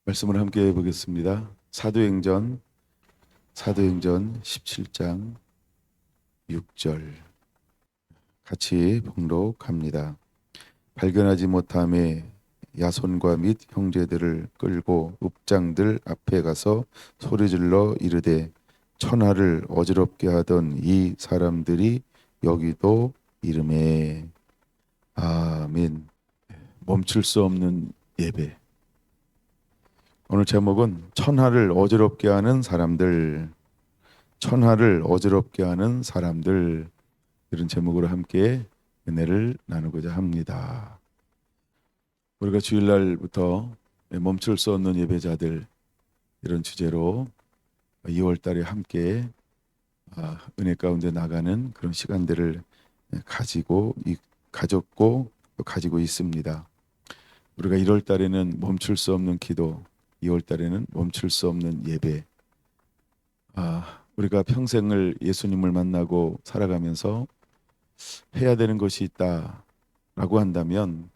말씀을 함께 보겠습니다. 사도행전 17장 6절 같이 봉독합니다. 발견하지 못함에 야손과 및 형제들을 끌고 읍장들 앞에 가서 소리질러 이르되 천하를 어지럽게 하던 이 사람들이 여기도 이름에. 아멘. 멈출 수 없는 예배. 오늘 제목은 천하를 어지럽게 하는 사람들, 천하를 어지럽게 하는 사람들, 이런 제목으로 함께 은혜를 나누고자 합니다. 우리가 주일날부터 멈출 수 없는 예배자들, 이런 주제로 2월 달에 함께 은혜 가운데 나가는 그런 시간들을 가졌고 또 가지고 있습니다. 우리가 1월 달에는 멈출 수 없는 기도, 2월 달에는 멈출 수 없는 예배. 우리가 평생을 예수님을 만나고 살아가면서 해야 되는 것이 있다라고 한다면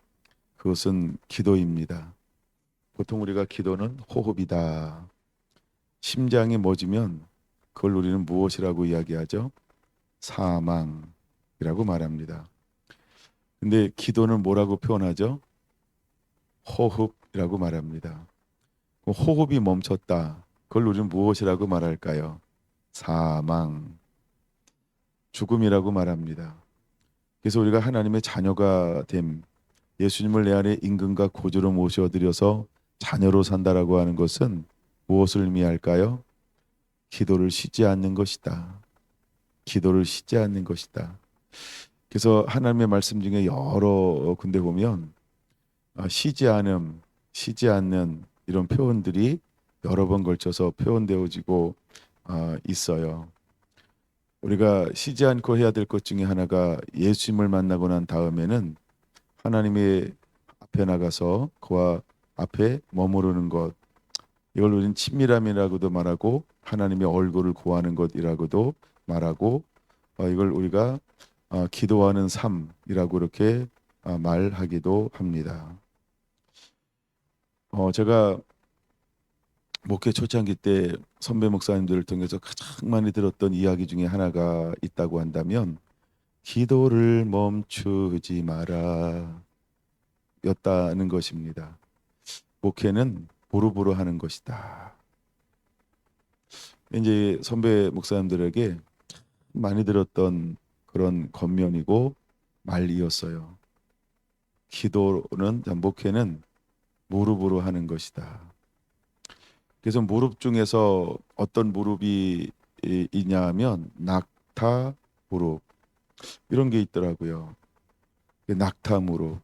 그것은 기도입니다. 보통 우리가 기도는 호흡이다. 심장이 멎으면 그걸 우리는 무엇이라고 이야기하죠? 사망이라고 말합니다. 근데 기도는 뭐라고 표현하죠? 호흡이라고 말합니다. 호흡이 멈췄다. 그걸 우리는 무엇이라고 말할까요? 사망, 죽음이라고 말합니다. 그래서 우리가 하나님의 자녀가 됨, 예수님을 내 안에 임금과 구주로 모셔드려서 자녀로 산다라고 하는 것은 무엇을 의미할까요? 기도를 쉬지 않는 것이다. 기도를 쉬지 않는 것이다. 그래서 하나님의 말씀 중에 여러 군데 보면 쉬지 않는 이런 표현들이 여러 번 걸쳐서 표현되어지고 있어요. 우리가 쉬지 않고 해야 될 것 중에 하나가 예수님을 만나고 난 다음에는 하나님의 앞에 나가서 그와 앞에 머무르는 것, 이걸 우리는 친밀함이라고도 말하고 하나님의 얼굴을 구하는 것이라고도 말하고 이걸 우리가 기도하는 삶이라고 이렇게 말하기도 합니다. 제가 목회 초창기 때 선배 목사님들을 통해서 가장 많이 들었던 이야기 중에 하나가 있다고 한다면 기도를 멈추지 마라 였다는 것입니다. 목회는 무릎으로 하는 것이다. 이제 선배 목사님들에게 많이 들었던 그런 겉면이고 말이었어요. 목회는 무릎으로 하는 것이다. 그래서 무릎 중에서 어떤 무릎이 있냐 하면 낙타 무릎, 이런 게 있더라고요. 낙타 무릎.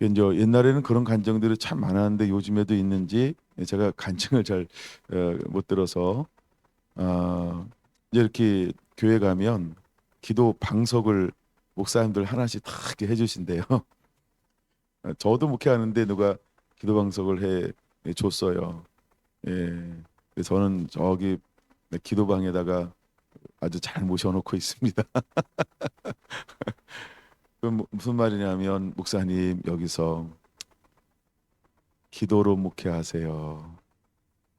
이제 옛날에는 그런 간증들이 참 많았는데 요즘에도 있는지 제가 간증을 잘 못 들어서 이제 이렇게 교회 가면 기도 방석을 목사님들 하나씩 다 이렇게 해주신대요. 저도 목회하는데 누가 기도 방석을 해 줬어요. 예, 그래서 저는 저기 기도방에다가 아주 잘 모셔놓고 있습니다. 그럼 무슨 말이냐면 목사님 여기서 기도로 목회하세요.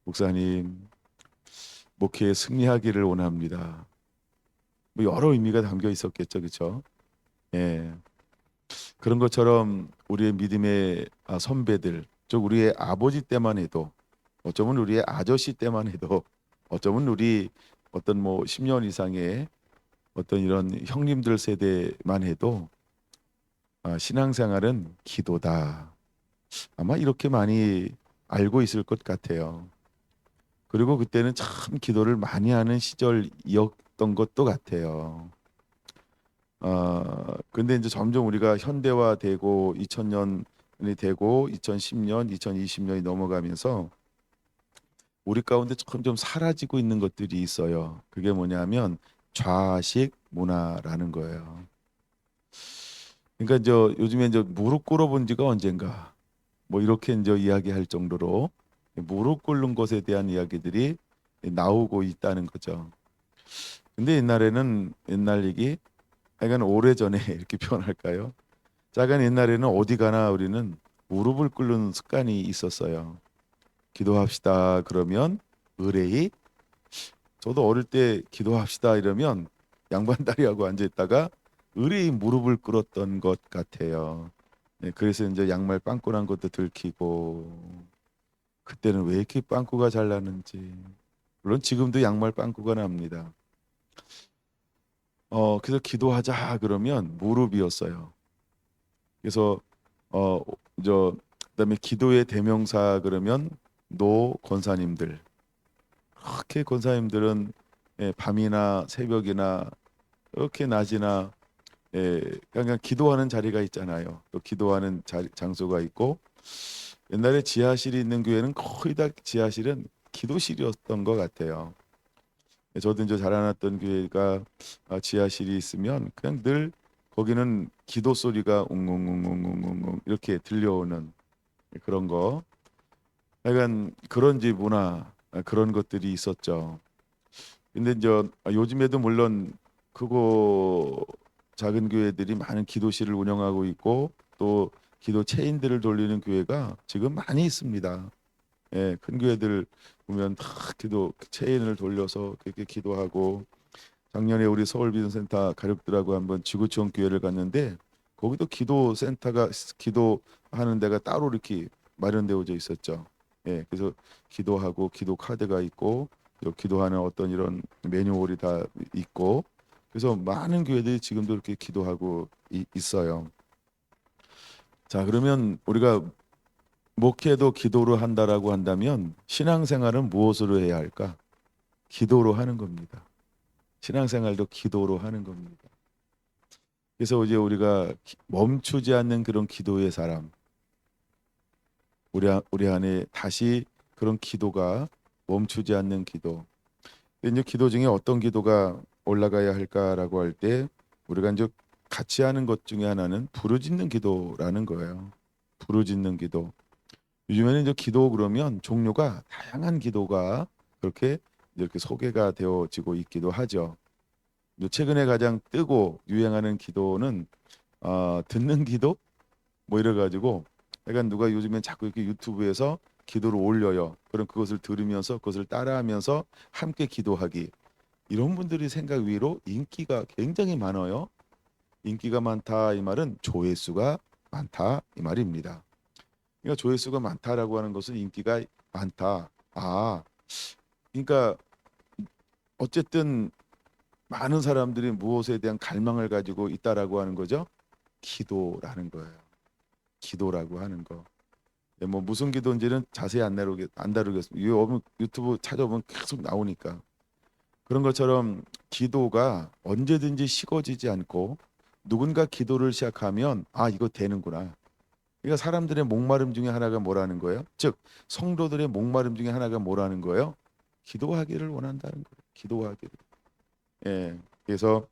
목사님 목회에 승리하기를 원합니다. 뭐 여러 의미가 담겨 있었겠죠, 그렇죠? 예, 그런 것처럼 우리의 믿음의 선배들, 즉 우리의 아버지 때만 해도, 어쩌면 우리의 아저씨 때만 해도, 어쩌면 우리 어떤 뭐 10년 이상의 어떤 이런 형님들 세대만 해도 신앙생활은 기도다. 아마 이렇게 많이 알고 있을 것 같아요. 그리고 그때는 참 기도를 많이 하는 시절이었던 것도 같아요. 근데 이제 점점 우리가 현대화되고 2000년이 되고 2010년, 2020년이 넘어가면서 우리 가운데 점점 사라지고 있는 것들이 있어요. 그게 뭐냐면 좌식 문화라는 거예요. 그러니까 이제 요즘에 이제 무릎 꿇어본 지가 언젠가 뭐 이렇게 이제 이야기할 정도로 무릎 꿇는 것에 대한 이야기들이 나오고 있다는 거죠. 근데 옛날 얘기, 약간 오래전에 이렇게 표현할까요? 작은 옛날에는 어디 가나 우리는 무릎을 꿇는 습관이 있었어요. 기도합시다 그러면 의뢰이, 저도 어릴 때 기도합시다 이러면 양반다리하고 앉아 있다가 의뢰이 무릎을 꿇었던 것 같아요. 네, 그래서 이제 양말 빵꾸난 것도 들키고, 그때는 왜 이렇게 빵꾸가 잘 나는지. 물론 지금도 양말 빵꾸가 납니다. 그래서 기도하자 그러면 무릎이었어요. 그래서 어, 그다음에 기도의 대명사 그러면 노 권사님들. 그렇게 권사님들은 밤이나 새벽이나 이렇게 낮이나 그냥 기도하는 자리가 있잖아요. 또 기도하는 장소가 있고, 옛날에 지하실이 있는 교회는 거의 다 지하실은 기도실이었던 것 같아요. 저도 이제 자라났던 교회가 지하실이 있으면 그냥 늘 거기는 기도 소리가 웅웅웅웅웅웅 이렇게 들려오는 그런 거. 약간 그런 집 문화, 그런 것들이 있었죠. 근데 이제 요즘에도 물론 크고 작은 교회들이 많은 기도실을 운영하고 있고, 또 기도 체인들을 돌리는 교회가 지금 많이 있습니다. 예, 큰 교회들 보면 다 기도 체인을 돌려서 그렇게 기도하고, 작년에 우리 서울 비전센터 가족들하고 한번 지구촌 교회를 갔는데 거기도 기도 센터가, 기도하는 데가 따로 이렇게 마련되어져 있었죠. 예, 그래서 기도하고 기도 카드가 있고 또 기도하는 어떤 이런 매뉴얼이 다 있고, 그래서 많은 교회들이 지금도 이렇게 기도하고 있어요. 자, 그러면 우리가 목회도 기도로 한다라고 한다면 신앙생활은 무엇으로 해야 할까? 기도로 하는 겁니다. 신앙생활도 기도로 하는 겁니다. 그래서 이제 우리가 멈추지 않는 그런 기도의 사람, 우리 안에 다시 그런 기도가 멈추지 않는 기도. 이제 기도 중에 어떤 기도가 올라가야 할까라고 할 때 우리가 이제 같이 하는 것 중에 하나는 부르짖는 기도라는 거예요. 부르짖는 기도. 요즘에는 이제 기도 그러면 종류가 다양한 기도가 그렇게 이렇게 소개가 되어지고 있기도 하죠. 최근에 가장 뜨고 유행하는 기도는 듣는 기도 뭐 이래 가지고, 약간 누가 요즘엔 자꾸 이렇게 유튜브에서 기도를 올려요. 그럼 그것을 들으면서 그것을 따라하면서 함께 기도하기. 이런 분들이 생각 위로 인기가 굉장히 많아요. 인기가 많다 이 말은 조회수가 많다 이 말입니다. 그러니까 조회수가 많다라고 하는 것은 인기가 많다. 그러니까 어쨌든 많은 사람들이 무엇에 대한 갈망을 가지고 있다라고 하는 거죠. 기도라는 거예요. 기도라고 하는 거. 뭐 무슨 기도인지는 자세히 안 다루겠습니다. 유튜브 찾아보면 계속 나오니까. 그런 것처럼 기도가 언제든지 식어지지 않고, 누군가 기도를 시작하면 이거 되는구나. 그러니까 사람들의 목마름 중에 하나가 뭐라는 거예요? 즉 성도들의 목마름 중에 하나가 뭐라는 거예요? 기도하기를 원한다는 거예요. 기도하기를. 예. 그래서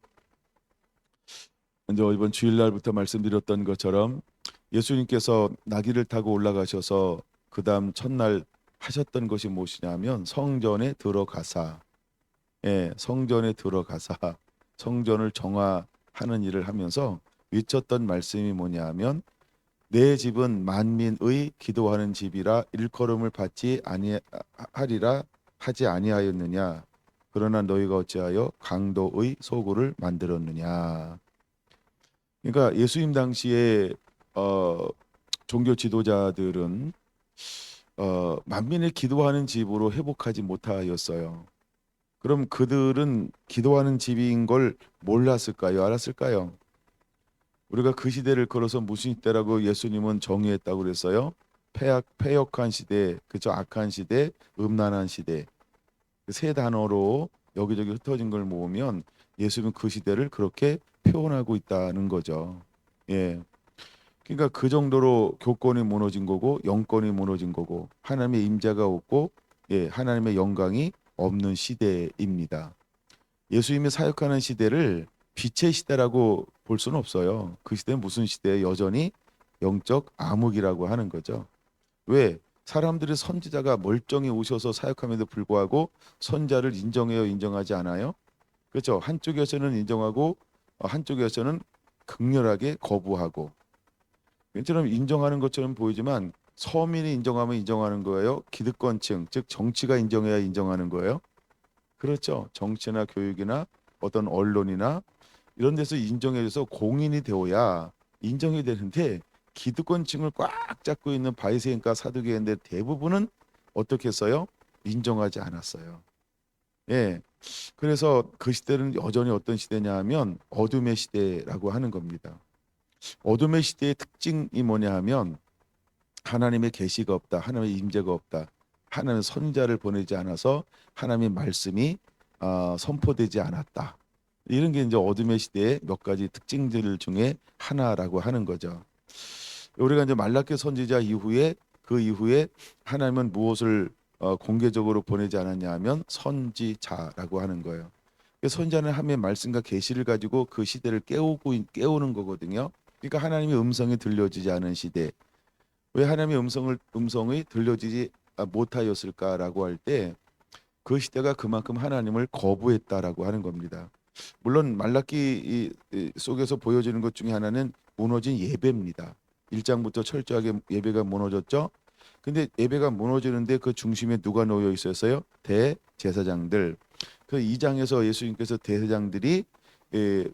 이제 이번 주일날부터 말씀드렸던 것처럼 예수님께서 나귀를 타고 올라가셔서 그 다음 첫날 하셨던 것이 무엇이냐면 성전에 들어가사, 성전에 들어가사 성전을 정화하는 일을 하면서 외쳤던 말씀이 뭐냐면, 내 집은 만민의 기도하는 집이라 일컬음을 받지 아니하리라 하지 아니하였느냐. 그러나 너희가 어찌하여 강도의 소굴을 만들었느냐. 그러니까 예수님 당시에 어, 종교 지도자들은 만민을 기도하는 집으로 회복하지 못하였어요. 그럼 그들은 기도하는 집인 걸 몰랐을까요? 알았을까요? 우리가 그 시대를 걸어서 무슨 시대라고 예수님은 정의했다고 그랬어요? 패역한 시대, 그죠? 악한 시대, 음란한 시대. 그 세 단어로 여기저기 흩어진 걸 모으면 예수님은 그 시대를 그렇게 표현하고 있다는 거죠. 예. 그러니까 그 정도로 교권이 무너진 거고 영권이 무너진 거고 하나님의 임재가 없고, 하나님의 영광이 없는 시대입니다. 예수님이 사역하는 시대를 빛의 시대라고 볼 수는 없어요. 그 시대는 무슨 시대예요? 여전히 영적 암흑이라고 하는 거죠. 왜? 사람들이 선지자가 멀쩡히 오셔서 사역함에도 불구하고 선자를 인정해요, 인정하지 않아요? 그렇죠. 한쪽에서는 인정하고 한쪽에서는 극렬하게 거부하고, 이처럼 인정하는 것처럼 보이지만 서민이 인정하면 인정하는 거예요? 기득권층, 즉 정치가 인정해야 인정하는 거예요? 그렇죠. 정치나 교육이나 어떤 언론이나 이런 데서 인정해줘서 공인이 되어야 인정이 되는데 기득권층을 꽉 잡고 있는 바리새인과 사두개인들 대부분은 어떻게 했어요? 인정하지 않았어요. 예. 그래서 그 시대는 여전히 어떤 시대냐 하면 어둠의 시대라고 하는 겁니다. 어둠의 시대의 특징이 뭐냐 하면 하나님의 계시가 없다. 하나님의 임재가 없다. 하나님의 선자를 보내지 않아서 하나님의 말씀이 선포되지 않았다. 이런 게 이제 어둠의 시대의 몇 가지 특징들 중에 하나라고 하는 거죠. 우리가 이제 말라기 선지자 이후에 그 이후에 하나님은 무엇을 공개적으로 보내지 않았냐 하면 선지자라고 하는 거예요. 선지자는 하나님의 말씀과 계시를 가지고 그 시대를 깨우는 거거든요. 그러니까 하나님의 음성이 들려지지 않은 시대. 왜 하나님의 음성이 들려지지 못하였을까라고 할 때 그 시대가 그만큼 하나님을 거부했다라고 하는 겁니다. 물론 말라기 속에서 보여지는 것 중에 하나는 무너진 예배입니다. 1장부터 철저하게 예배가 무너졌죠. 근데 예배가 무너지는데 그 중심에 누가 놓여 있었어요? 대제사장들. 그 2장에서 예수님께서 대제사장들이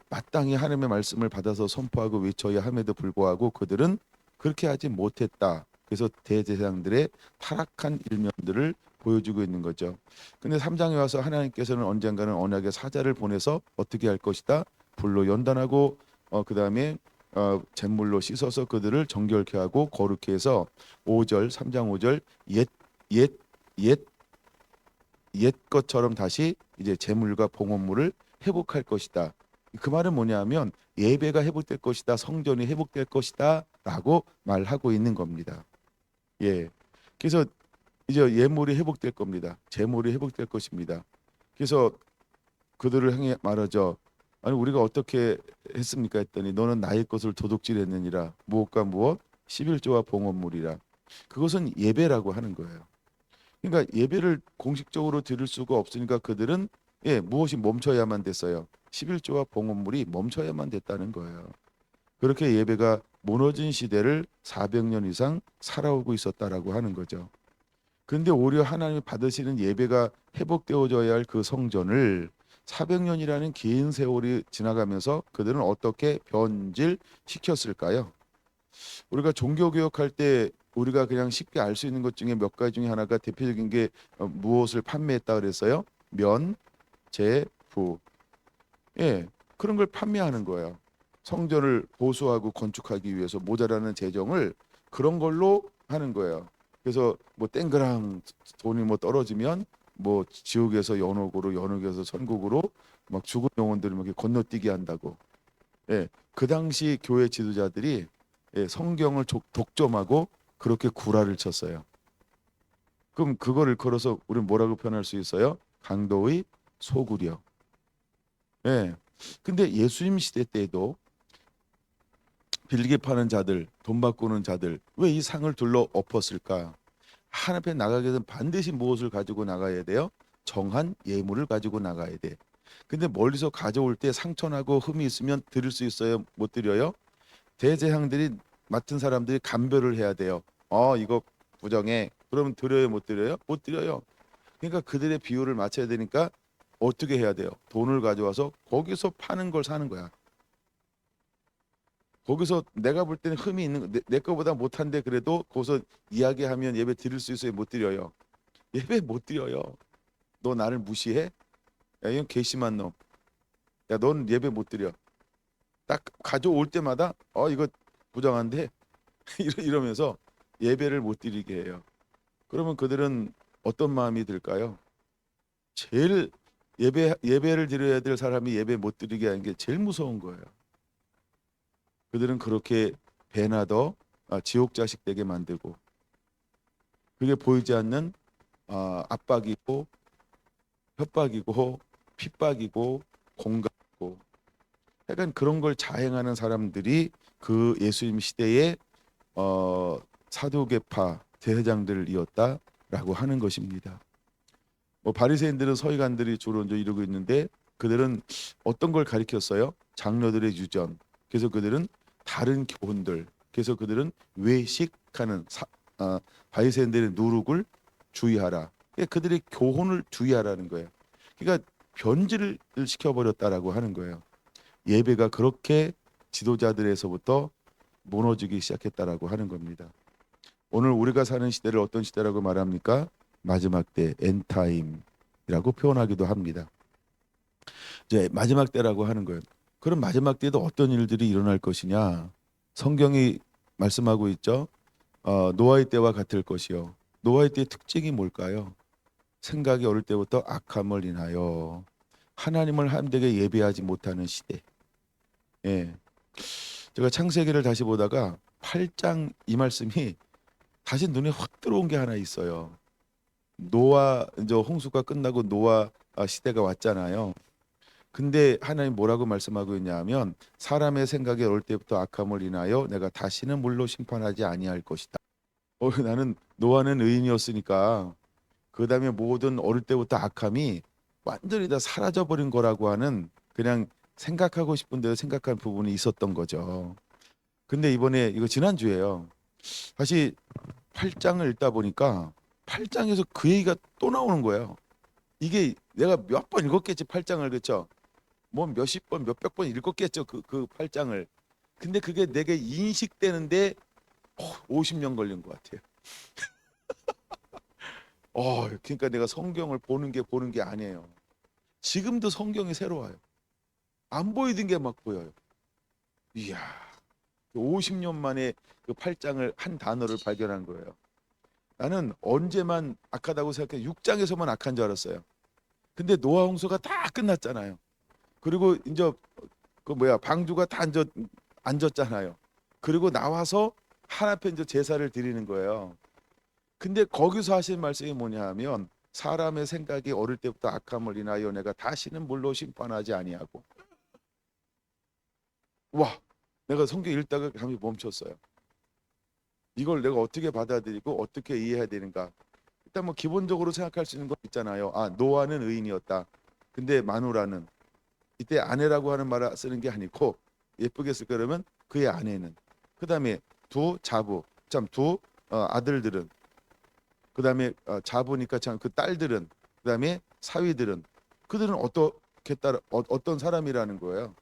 마땅히 하나님의 말씀을 받아서 선포하고 외쳐야 함에도 불구하고 그들은 그렇게 하지 못했다. 그래서 대제사장들의 타락한 일면들을 보여주고 있는 거죠. 근데 3장에 와서 하나님께서는 언젠가는 언약의 사자를 보내서 어떻게 할 것이다. 불로 연단하고 그다음에 잿물로 씻어서 그들을 정결케 하고 거룩케 해서 5절 3장 5절 옛 옛 것처럼 다시 이제 제물과 봉헌물을 회복할 것이다. 그 말은 뭐냐면 예배가 회복될 것이다. 성전이 회복될 것이다라고 말하고 있는 겁니다. 예. 그래서 이제 예물이 회복될 겁니다. 제물이 회복될 것입니다. 그래서 그들을 향해 말하죠. 아니 우리가 어떻게 했습니까 했더니 너는 나의 것을 도둑질했느니라. 무엇과 무엇? 11조와 봉헌물이라. 그것은 예배라고 하는 거예요. 그러니까 예배를 공식적으로 드릴 수가 없으니까 그들은 무엇이 멈춰야만 됐어요. 11조와 봉헌물이 멈춰야만 됐다는 거예요. 그렇게 예배가 무너진 시대를 400년 이상 살아오고 있었다라고 하는 거죠. 그런데 오히려 하나님이 받으시는 예배가 회복되어져야 할 그 성전을 400년이라는 긴 세월이 지나가면서 그들은 어떻게 변질시켰을까요? 우리가 종교개혁할 때 우리가 그냥 쉽게 알 수 있는 것 중에 몇 가지 중에 하나가 대표적인 게 무엇을 판매했다 그랬어요? 면, 재, 부. 예, 그런 걸 판매하는 거예요. 성전을 보수하고 건축하기 위해서 모자라는 재정을 그런 걸로 하는 거예요. 그래서 뭐 땡그랑 돈이 뭐 떨어지면 뭐 지옥에서 연옥으로 연옥에서 천국으로 막 죽은 영혼들을 막 이렇게 건너뛰게 한다고. 예, 그 당시 교회 지도자들이 성경을 독점하고 그렇게 구라를 쳤어요. 그럼 그거를 걸어서 우리는 뭐라고 표현할 수 있어요? 강도의 소굴이요. 예. 근데 예수님 시대 때에도 빌게 파는 자들, 돈 바꾸는 자들 왜 이 상을 둘러 엎었을까? 하나님 앞에 나가게 되면 반드시 무엇을 가지고 나가야 돼요? 정한 예물을 가지고 나가야 돼. 근데 멀리서 가져올 때 상처나고 흠이 있으면 드릴 수 있어요? 못 드려요? 대제사장들이 맡은 사람들이 감별을 해야 돼요. 이거 부정해. 그러면 드려요, 못 드려요? 못 드려요. 그러니까 그들의 비율을 맞춰야 되니까 어떻게 해야 돼요? 돈을 가져와서 거기서 파는 걸 사는 거야. 거기서 내가 볼 때는 흠이 있는 내 거보다 못한데 그래도 거기서 이야기하면 예배 드릴 수 있어요? 못 드려요? 예배 못 드려요. 너 나를 무시해? 야, 이건 괘씸한 놈. 야, 넌 예배 못 드려. 딱 가져올 때마다 이거 부정한데 이러면서 예배를 못 드리게 해요. 그러면 그들은 어떤 마음이 들까요? 제일 예배를 드려야 될 사람이 예배 못 드리게 하는 게 제일 무서운 거예요. 그들은 그렇게 배나 더 지옥 자식 되게 만들고 그게 보이지 않는 압박이고 협박이고 핍박이고 공갈이고 약간 그런 걸 자행하는 사람들이 그 예수님 시대의 사두개파 대회장들이었다라고 하는 것입니다. 뭐 바리새인들은 서기관들이 주로 이제 이루고 있는데 그들은 어떤 걸 가리켰어요? 장로들의 유전. 그래서 그들은 다른 교훈들. 그래서 그들은 외식하는 바이센들의 누룩을 주의하라. 그러니까 그들의 교훈을 주의하라는 거예요. 그러니까 변질을 시켜버렸다라고 하는 거예요. 예배가 그렇게 지도자들에서부터 무너지기 시작했다라고 하는 겁니다. 오늘 우리가 사는 시대를 어떤 시대라고 말합니까? 마지막 때, 엔타임이라고 표현하기도 합니다. 이제 마지막 때라고 하는 거예요. 그럼 마지막 때에도 어떤 일들이 일어날 것이냐? 성경이 말씀하고 있죠. 노아의 때와 같을 것이요. 노아의 때의 특징이 뭘까요? 생각이 어릴 때부터 악함을 인하여 하나님을 함되게 예배하지 못하는 시대. 예. 제가 창세기를 다시 보다가 8장 이 말씀이 다시 눈에 확 들어온 게 하나 있어요. 노아 이제 홍수가 끝나고 노아 시대가 왔잖아요. 근데 하나님 뭐라고 말씀하고 있냐면 사람의 생각이 어릴 때부터 악함을 인하여 내가 다시는 물로 심판하지 아니할 것이다. 나는 노아는 의인이었으니까 그 다음에 모든 어릴 때부터 악함이 완전히 다 사라져 버린 거라고 하는 그냥 생각하고 싶은 대로 생각한 부분이 있었던 거죠. 근데 이번에 이거 지난주에요. 다시 8장을 읽다 보니까 8장에서 그 얘기가 또 나오는 거예요. 이게 내가 몇 번 읽었겠지 8장을 그렇죠? 뭐 몇십 번 몇백 번 읽었겠죠 그 8장을. 근데 그게 내게 인식되는데 50년 걸린 것 같아요. 그러니까 내가 성경을 보는 게 아니에요. 지금도 성경이 새로워요. 안 보이던 게 막 보여요. 이야, 50년 만에 그 8장을 한 단어를 발견한 거예요. 나는 언제만 악하다고 생각해 6장에서만 악한 줄 알았어요. 근데 노아 홍수가 다 끝났잖아요. 그리고 이제 그 방주가 다 앉았잖아요. 그리고 나와서 하나님께 이제 제사를 드리는 거예요. 근데 거기서 하신 말씀이 뭐냐 하면 사람의 생각이 어릴 때부터 악함을 인하여 내가 다시는 물로 심판하지 아니하고. 와, 내가 성경 읽다가 감이 멈췄어요. 이걸 내가 어떻게 받아들이고 어떻게 이해해야 되는가. 일단 뭐 기본적으로 생각할 수 있는 거 있잖아요. 노아는 의인이었다. 근데 마누라는 이때 아내라고 하는 말을 쓰는 게 아니고 예쁘게 쓸 거라면 그의 아내는, 그다음에 두 자부, 두 아들들은, 그다음에 자부니까 참 그 딸들은, 그다음에 사위들은, 그들은 어떤 사람이라는 거예요.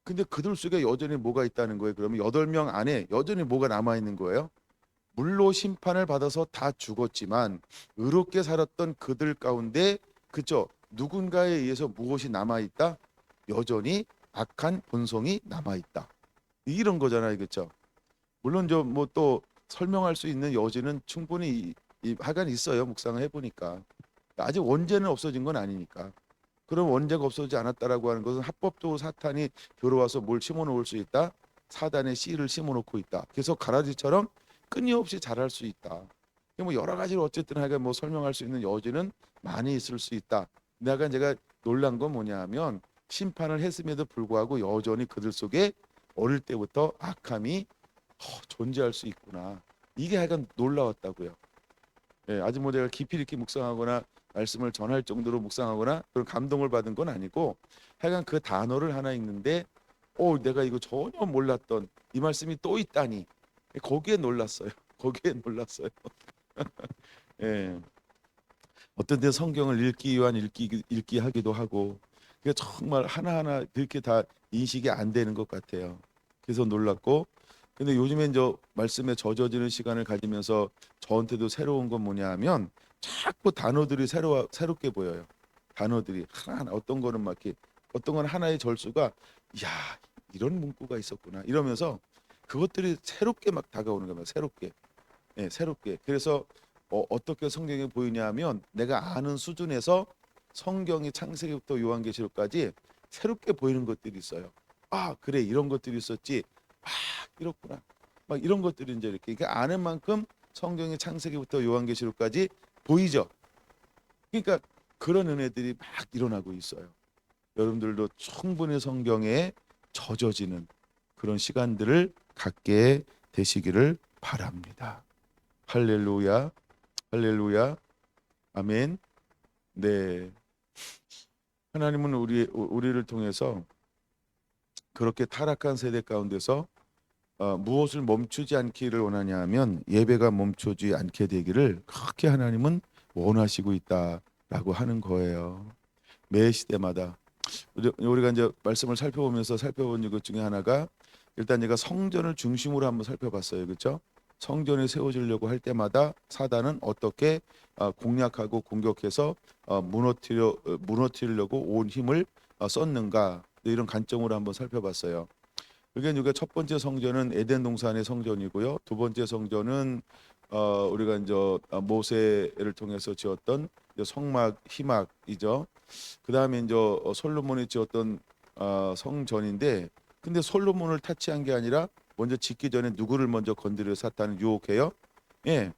근데 그들 속에 여전히 뭐가 있다는 거예요. 그러면 8명 안에 여전히 뭐가 남아 있는 거예요. 물로 심판을 받아서 다 죽었지만 의롭게 살았던 그들 가운데 그죠? 누군가에 의해서 무엇이 남아 있다? 여전히 악한 본성이 남아 있다. 이런 거잖아요, 그렇죠? 물론 뭐 또 설명할 수 있는 여지는 충분히 하간 있어요. 묵상을 해보니까 아직 원죄는 없어진 건 아니니까. 그럼 원죄가 없어지지 않았다라고 하는 것은 합법적으로 사탄이 들어와서 뭘 심어놓을 수 있다. 사단의 씨를 심어놓고 있다. 그래서 가라지처럼 끊임없이 자랄 수 있다. 뭐 여러 가지로 어쨌든 하여간 뭐 설명할 수 있는 여지는 많이 있을 수 있다. 내가 제가 놀란 건 뭐냐하면 심판을 했음에도 불구하고 여전히 그들 속에 어릴 때부터 악함이 존재할 수 있구나. 이게 하여간 놀라웠다고요. 예, 아직 뭐 내가 깊이 이렇게 묵상하거나 말씀을 전할 정도로 묵상하거나 그런 감동을 받은 건 아니고 하여간 그 단어를 하나 읽는데 내가 이거 전혀 몰랐던 이 말씀이 또 있다니 거기에 놀랐어요. 거기에 놀랐어요. 예. 어떤 때 성경을 읽기 위한 읽기 하기도 하고 그게 정말 하나하나 그렇게 다 인식이 안 되는 것 같아요. 그래서 놀랐고 근데 요즘에 이제 말씀에 젖어지는 시간을 가지면서 저한테도 새로운 건 뭐냐 하면 자꾸 단어들이 새롭게 보여요. 단어들이 하나하나 어떤 거는 막 이렇게 어떤 건 하나의 절수가 야 이런 문구가 있었구나 이러면서 그것들이 새롭게 막 다가오는 거예요. 새롭게. 예, 새롭게. 그래서 어떻게 성경이 보이냐 하면 내가 아는 수준에서 성경이 창세기부터 요한계시록까지 새롭게 보이는 것들이 있어요. 그래 이런 것들이 있었지. 이렇구나. 막 이런 것들이 이제 이렇게 아는 만큼 성경의 창세기부터 요한계시록까지 보이죠. 그러니까 그런 은혜들이 막 일어나고 있어요. 여러분들도 충분히 성경에 젖어지는 그런 시간들을 갖게 되시기를 바랍니다. 할렐루야, 할렐루야, 아멘. 네, 하나님은 우리를 통해서 그렇게 타락한 세대 가운데서 무엇을 멈추지 않기를 원하냐 하면 예배가 멈추지 않게 되기를 그렇게 하나님은 원하시고 있다라고 하는 거예요. 매 시대마다 우리가 이제 말씀을 살펴보면서 살펴본 것 중에 하나가 일단 제가 성전을 중심으로 한번 살펴봤어요. 그렇죠? 성전이 세워지려고 할 때마다 사단은 어떻게 공략하고 공격해서 무너뜨리려고 온 힘을 썼는가, 이런 관점으로 한번 살펴봤어요. 그게 우리가 첫 번째 성전은 에덴 동산의 성전이고요. 두 번째 성전은 우리가 이제 모세를 통해서 지었던 이제 성막 희막이죠. 그 다음에 이제 솔로몬이 지었던 성전인데, 근데 솔로몬을 타치한 게 아니라 먼저 짓기 전에 누구를 먼저 건드려 사탄을 유혹해요? 예,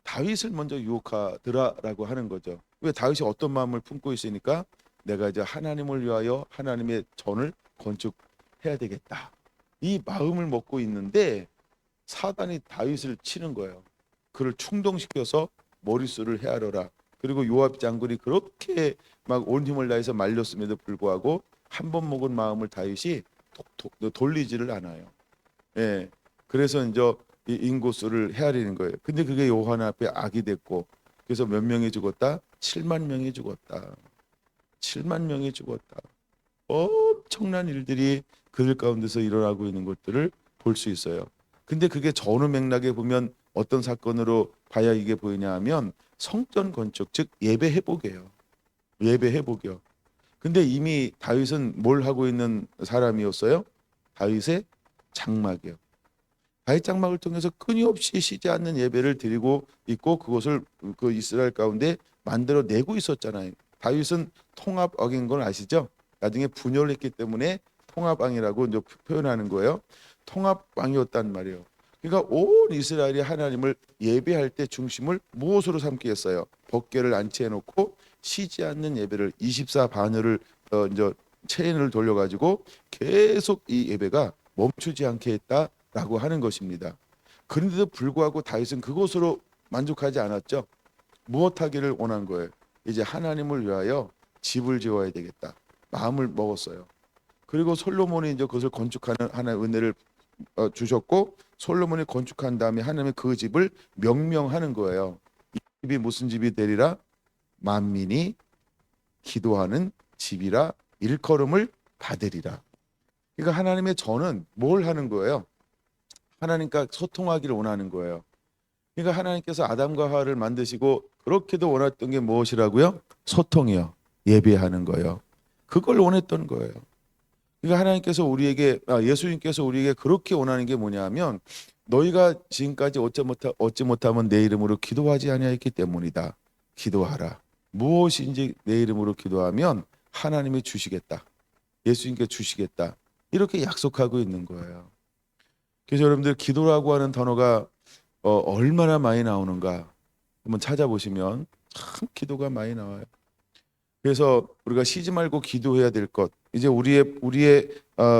다윗을 먼저 유혹하더라라고 하는 거죠. 왜? 다윗이 어떤 마음을 품고 있으니까 내가 이제 하나님을 위하여 하나님의 전을 건축해야 되겠다, 이 마음을 먹고 있는데 사단이 다윗을 치는 거예요. 그를 충동시켜서 머릿수를 헤아려라. 그리고 요압 장군이 그렇게 막 온 힘을 다해서 말렸음에도 불구하고 한 번 먹은 마음을 다윗이 돌리지를 않아요. 예. 그래서 이제 이 인구수를 헤아리는 거예요. 근데 그게 여호와 앞에 악이 됐고, 그래서 몇 명이 죽었다? 7만 명이 죽었다. 7만 명이 죽었다. 엄청난 일들이 그들 가운데서 일어나고 있는 것들을 볼 수 있어요. 근데 그게 전후 맥락에 보면 어떤 사건으로 봐야 이게 보이냐 하면 성전 건축, 즉 예배 회복이에요. 예배 회복이요. 근데 이미 다윗은 뭘 하고 있는 사람이었어요? 다윗의 장막이요. 다윗 장막을 통해서 끊임없이 쉬지 않는 예배를 드리고 있고, 그것을 그 이스라엘 가운데 만들어내고 있었잖아요. 다윗은 통합왕인 건 아시죠? 나중에 분열을 했기 때문에 통합왕이라고 이제 표현하는 거예요. 통합왕이었단 말이에요. 그러니까 온 이스라엘이 하나님을 예배할 때 중심을 무엇으로 삼게 했어요? 법궤를 안치해 놓고 쉬지 않는 예배를 24반을 이제 체인을 돌려가지고 계속 이 예배가 멈추지 않게 했다라고 하는 것입니다. 그런데도 불구하고 다윗은 그것으로 만족하지 않았죠. 무엇하기를 원한 거예요? 이제 하나님을 위하여 집을 지어야 되겠다, 마음을 먹었어요. 그리고 솔로몬이 이제 그것을 건축하는 하나의 은혜를 주셨고, 솔로몬이 건축한 다음에 하나님의 그 집을 명명하는 거예요. 이 집이 무슨 집이 되리라? 만민이 기도하는 집이라 일컬음을 받으리라. 그러니까 하나님의 전은 뭘 하는 거예요? 하나님과 소통하기를 원하는 거예요. 그러니까 하나님께서 아담과 하와를 만드시고 그렇게도 원했던 게 무엇이라고요? 소통이요. 예배하는 거예요. 그걸 원했던 거예요. 그러니까 하나님께서 우리에게 예수님께서 우리에게 그렇게 원하는 게 뭐냐면, 너희가 지금까지 얻지 못하면 내 이름으로 기도하지 아니하였기 때문이다. 기도하라. 무엇인지 내 이름으로 기도하면 하나님이 주시겠다. 예수님께 주시겠다. 이렇게 약속하고 있는 거예요. 그래서 여러분들 기도라고 하는 단어가 얼마나 많이 나오는가 한번 찾아보시면 참 기도가 많이 나와요. 그래서 우리가 쉬지 말고 기도해야 될 것, 이제 우리의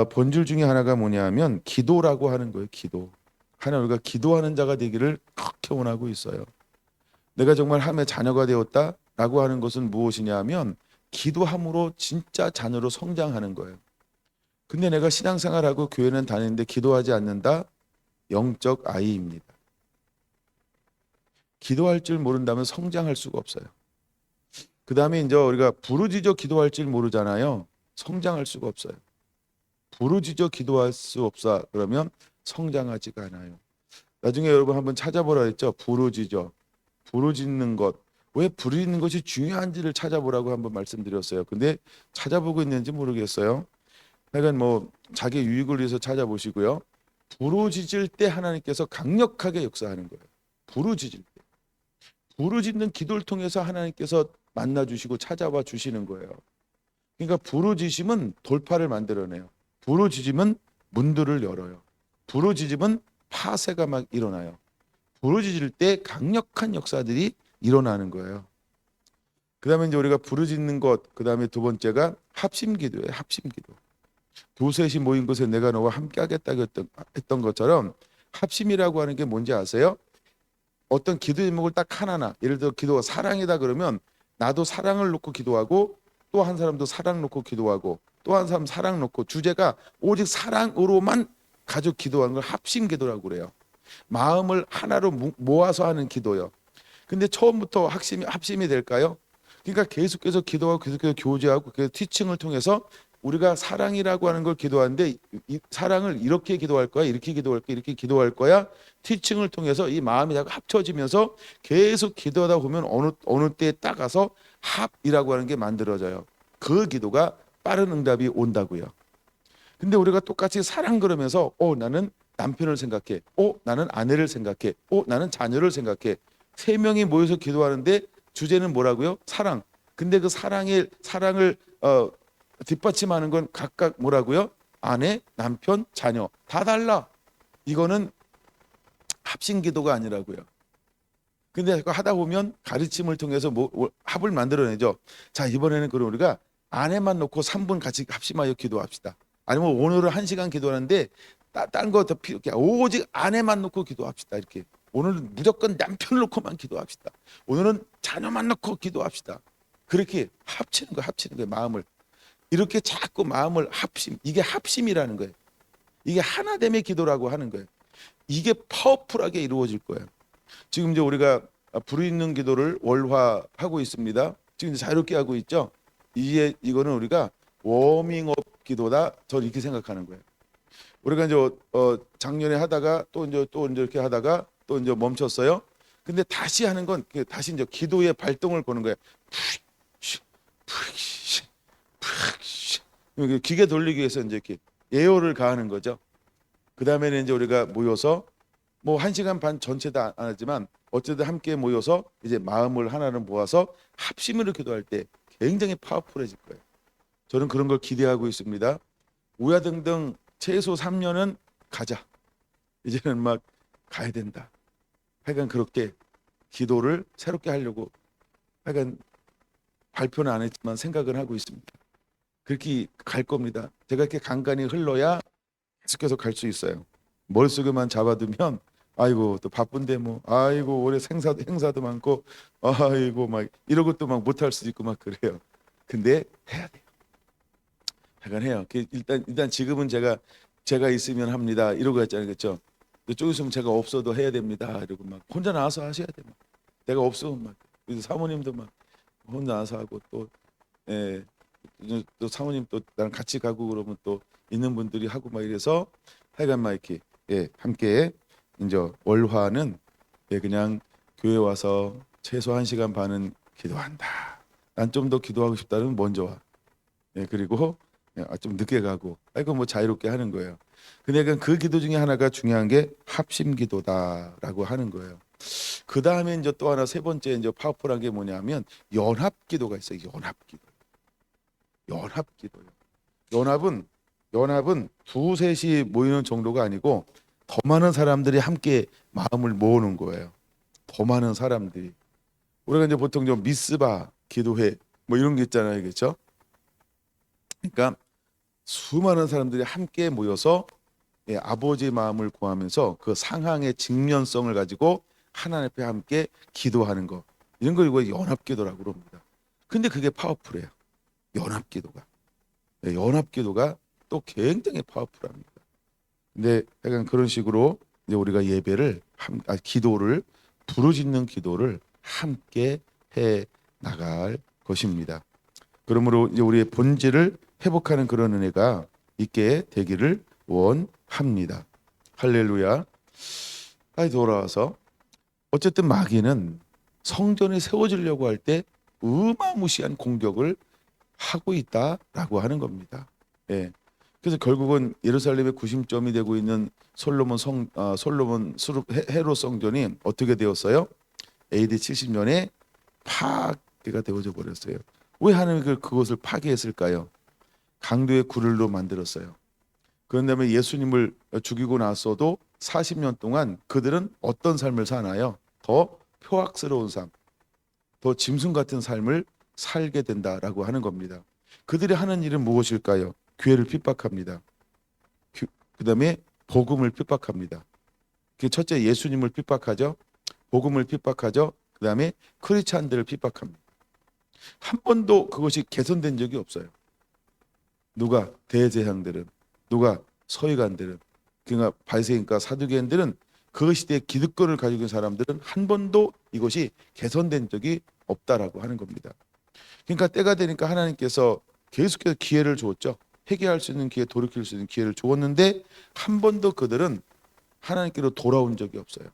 본질 중에 하나가 뭐냐면 기도라고 하는 거예요. 기도. 하나, 우리가 기도하는 자가 되기를 그렇게 원하고 있어요. 내가 정말 함의 자녀가 되었다라고 하는 것은 무엇이냐면 기도함으로 진짜 자녀로 성장하는 거예요. 근데 내가 신앙생활하고 교회는 다니는데 기도하지 않는다? 영적 아이입니다. 기도할 줄 모른다면 성장할 수가 없어요. 그 다음에 이제 우리가 부르짖어 기도할 줄 모르잖아요. 성장할 수가 없어요. 부르짖어 기도할 수 없어 그러면 성장하지가 않아요. 나중에 여러분 한번 찾아보라 했죠. 부르짖는 것. 왜 부르짖는 것이 중요한지를 찾아보라고 한번 말씀드렸어요. 근데 찾아보고 있는지 모르겠어요. 하여간 뭐 자기 유익을 위해서 찾아보시고요. 부르짖을 때 하나님께서 강력하게 역사하는 거예요. 부르짖을 때. 부르짖는 기도를 통해서 하나님께서 만나주시고 찾아와 주시는 거예요. 그러니까 부르짖음은 돌파를 만들어내요. 부르짖으면 문들을 열어요. 부르짖으면 파쇄가 막 일어나요. 부르짖을 때 강력한 역사들이 일어나는 거예요. 그 다음에 이제 우리가 부르짖는 것, 그 다음에 두 번째가 합심기도예요. 합심기도. 두셋이 모인 곳에 내가 너와 함께 하겠다 했던 것처럼 합심이라고 하는 게 뭔지 아세요? 어떤 기도 제목을 딱 하나나, 예를 들어 기도가 사랑이다 그러면 나도 사랑을 놓고 기도하고 또 한 사람도 사랑 놓고 기도하고 또 한 사람 사랑 놓고, 주제가 오직 사랑으로만 자주 기도하는 걸 합심 기도라고 그래요. 마음을 하나로 모아서 하는 기도요. 근데 처음부터 합심이 될까요? 그러니까 계속해서 기도하고 계속해서 교제하고 그 티칭을 통해서 우리가 사랑이라고 하는 걸 기도하는데 이 사랑을 이렇게 기도할 거야, 이렇게 기도할 거야, 이렇게 기도할 거야. 티칭을 통해서 이 마음이 다 합쳐지면서 계속 기도하다 보면 어느 때에 따가서 합이라고 하는 게 만들어져요. 그 기도가 빠른 응답이 온다고요. 근데 우리가 똑같이 사랑 그러면서 나는 남편을 생각해. 나는 아내를 생각해. 나는 자녀를 생각해. 세 명이 모여서 기도하는데 주제는 뭐라고요? 사랑. 근데 그 사랑을 뒷받침하는 건 각각 뭐라고요? 아내, 남편, 자녀 다 달라. 이거는 합심 기도가 아니라고요. 근데 하다 보면 가르침을 통해서 합을 만들어내죠. 자, 이번에는 그럼 우리가 아내만 놓고 3분 같이 합심하여 기도합시다. 아니면 오늘은 1시간 기도하는데 다른 거 더 필요 없게 오직 아내만 놓고 기도합시다. 이렇게 오늘은 무조건 남편을 놓고만 기도합시다. 오늘은 자녀만 놓고 기도합시다. 그렇게 합치는 거예요. 마음을 이렇게 자꾸 마음을 이게 합심이라는 거예요. 이게 하나됨의 기도라고 하는 거예요. 이게 파워풀하게 이루어질 거예요. 지금 이제 우리가 부르짖는 기도를 월화하고 있습니다. 지금 이제 자유롭게 하고 있죠. 이거는 우리가 워밍업 기도다. 저는 이렇게 생각하는 거예요. 우리가 이제 작년에 하다가 또 이제 이렇게 하다가 또 이제 멈췄어요. 근데 다시 하는 건 다시 이제 기도의 발동을 거는 거예요. 기계 돌리기 위해서 이제 이렇게 예열을 가하는 거죠. 그 다음에는 이제 우리가 모여서 뭐 1시간 반 전체 다 안 하지만 어쨌든 함께 모여서 이제 마음을 하나를 모아서 합심으로 기도할 때 굉장히 파워풀해질 거예요. 저는 그런 걸 기대하고 있습니다. 우야등등 최소 3년은 가자. 이제는 막 가야 된다. 하여간 그렇게 기도를 새롭게 하려고 하여간 발표는 안 했지만 생각을 하고 있습니다. 그렇게 갈 겁니다. 제가 이렇게 간간히 흘러야 계속해서 갈 수 있어요. 머릿속에만 잡아두면 아이고 또 바쁜데 뭐 아이고 올해 행사도 많고 아이고 막 이런 것도 막 못할 수도 있고 막 그래요. 근데 해야 돼요. 하여간 해요. 일단 지금은 제가 있으면 합니다. 이러고 했잖아요. 그렇죠? 좀 있으면 제가 없어도 해야 됩니다. 이러고 막 혼자 나와서 하셔야 돼요. 내가 없으면 막 사모님도 막 혼자 나와서 하고 또 예, 또 사모님 또 나랑 같이 가고 그러면 또 있는 분들이 하고 막 이래서 하여간 막 이렇게 함께 이제 월화는 그냥 교회 와서 최소 1시간 반은 기도한다. 난 좀 더 기도하고 싶다는 먼저 와. 그리고 좀 늦게 가고 아이고 뭐 자유롭게 하는 거예요. 근데 그 기도 중에 하나가 중요한 게 합심 기도다라고 하는 거예요. 그 다음에 이제 또 하나 세 번째 이제 파워풀한 게 뭐냐면 연합 기도가 있어요. 연합 기도요. 연합은 두셋이 모이는 정도가 아니고 더 많은 사람들이 함께 마음을 모으는 거예요. 더 많은 사람들이. 우리가 이제 보통 좀 미스바 기도회 뭐 이런 게 있잖아요. 그렇죠? 그러니까 수많은 사람들이 함께 모여서 아버지의 마음을 구하면서 그 상황의 직면성을 가지고 하나님 앞에 함께 기도하는 거. 이런 걸 이거 연합기도라고 그럽니다. 근데 그게 파워풀해요. 연합기도가. 연합기도가 또 굉장히 파워풀합니다. 근데 약간 그런 식으로 이제 우리가 기도를 부르짖는 기도를 함께 해 나갈 것입니다. 그러므로 이제 우리의 본질을 회복하는 그런 은혜가 있게 되기를 원합니다. 할렐루야. 다시 돌아와서 어쨌든 마귀는 성전이 세워지려고 할 때 어마무시한 공격을 하고 있다라고 하는 겁니다. 그래서 결국은 예루살렘의 구심점이 되고 있는 솔로몬 헤롯 성전이 어떻게 되었어요? AD 70년에 파괴가 되어져 버렸어요. 왜 하나님이 그것을 파괴했을까요? 강도의 굴을로 만들었어요. 그런 다음에 예수님을 죽이고 나서도 40년 동안 그들은 어떤 삶을 사나요? 더 표악스러운 삶, 더 짐승 같은 삶을 살게 된다라고 하는 겁니다. 그들이 하는 일은 무엇일까요? 교회를 핍박합니다. 그 다음에 복음을 핍박합니다. 첫째 예수님을 핍박하죠. 복음을 핍박하죠. 그 다음에 크리스찬들을 핍박합니다. 한 번도 그것이 개선된 적이 없어요. 누가? 대제사장들은, 누가? 서기관들은. 그러니까 바리새인과 사두개인들은 그 시대의 기득권을 가지고 있는 사람들은 한 번도 이것이 개선된 적이 없다라고 하는 겁니다. 그러니까 때가 되니까 하나님께서 계속해서 기회를 주었죠. 회개할 수 있는 기회, 돌이킬 수 있는 기회를 주었는데 한 번도 그들은 하나님께로 돌아온 적이 없어요.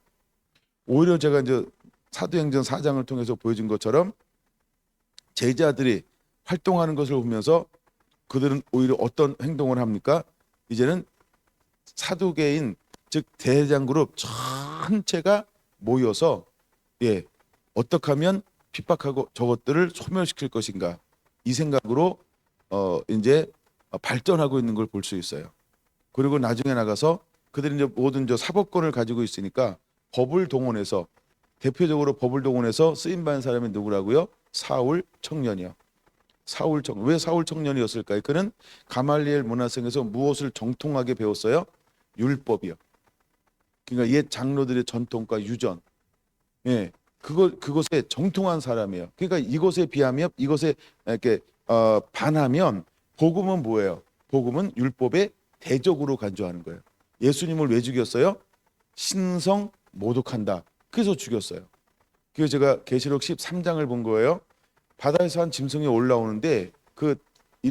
오히려 제가 이제 사도행전 4장을 통해서 보여준 것처럼 제자들이 활동하는 것을 보면서 그들은 오히려 어떤 행동을 합니까? 이제는 사두개인 즉 대장 그룹 전체가 모여서 어떻게 하면 핍박하고 저것들을 소멸시킬 것인가 이 생각으로 이제 발전하고 있는 걸 볼 수 있어요. 그리고 나중에 나가서 그들이 이제 모든 저 사법권을 가지고 있으니까 법을 동원해서 대표적으로 법을 동원해서 쓰임 받은 사람이 누구라고요? 사울 청년이요. 사울 청년. 왜 사울 청년이었을까요? 그는 가말리엘 문화생에서 무엇을 정통하게 배웠어요? 율법이요. 그러니까 옛 장로들의 전통과 유전. 그것에 정통한 사람이에요. 그러니까 이것에 비하면 이것에 이렇게 반하면 복음은 뭐예요? 복음은 율법의 대적으로 간주하는 거예요. 예수님을 왜 죽였어요? 신성 모독한다. 그래서 죽였어요. 그래서 제가 계시록 13장을 본 거예요. 바다에서 한 짐승이 올라오는데 그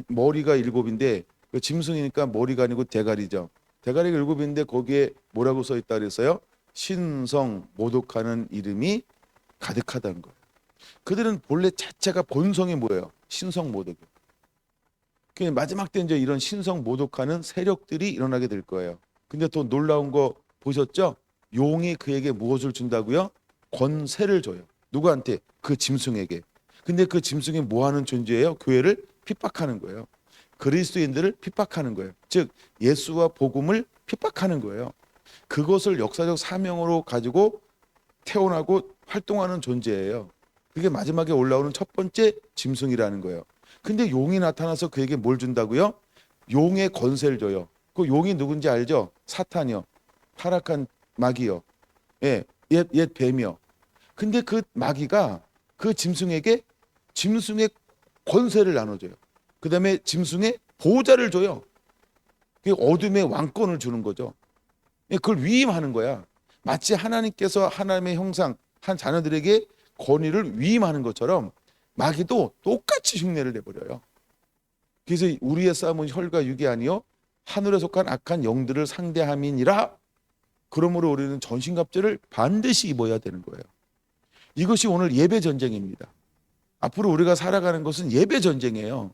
머리가 7인데 그 짐승이니까 머리가 아니고 대가리죠. 대가리가 7인데 거기에 뭐라고 써 있다 그랬어요? 신성 모독하는 이름이 가득하다는 거예요. 그들은 본래 자체가 본성이 뭐예요? 신성 모독이에요. 마지막 때 이제 이런 신성 모독하는 세력들이 일어나게 될 거예요. 근데 또 놀라운 거 보셨죠? 용이 그에게 무엇을 준다고요? 권세를 줘요. 누구한테? 그 짐승에게. 근데 그 짐승이 뭐 하는 존재예요? 교회를 핍박하는 거예요. 그리스도인들을 핍박하는 거예요. 즉 예수와 복음을 핍박하는 거예요. 그것을 역사적 사명으로 가지고 태어나고 활동하는 존재예요. 그게 마지막에 올라오는 첫 번째 짐승이라는 거예요. 근데 용이 나타나서 그에게 뭘 준다고요? 용의 권세를 줘요. 그 용이 누군지 알죠? 사탄이요. 타락한 마귀요. 옛 뱀이요. 근데 그 마귀가 그 짐승에게 짐승의 권세를 나눠줘요. 그 다음에 짐승의 보호자를 줘요. 어둠의 왕권을 주는 거죠. 그걸 위임하는 거야. 마치 하나님께서 하나님의 형상 한 자녀들에게 권위를 위임하는 것처럼 마귀도 똑같이 흉내를 내버려요. 그래서 우리의 싸움은 혈과 육이 아니요 하늘에 속한 악한 영들을 상대함이니라. 그러므로 우리는 전신갑주를 반드시 입어야 되는 거예요. 이것이 오늘 예배 전쟁입니다. 앞으로 우리가 살아가는 것은 예배 전쟁이에요.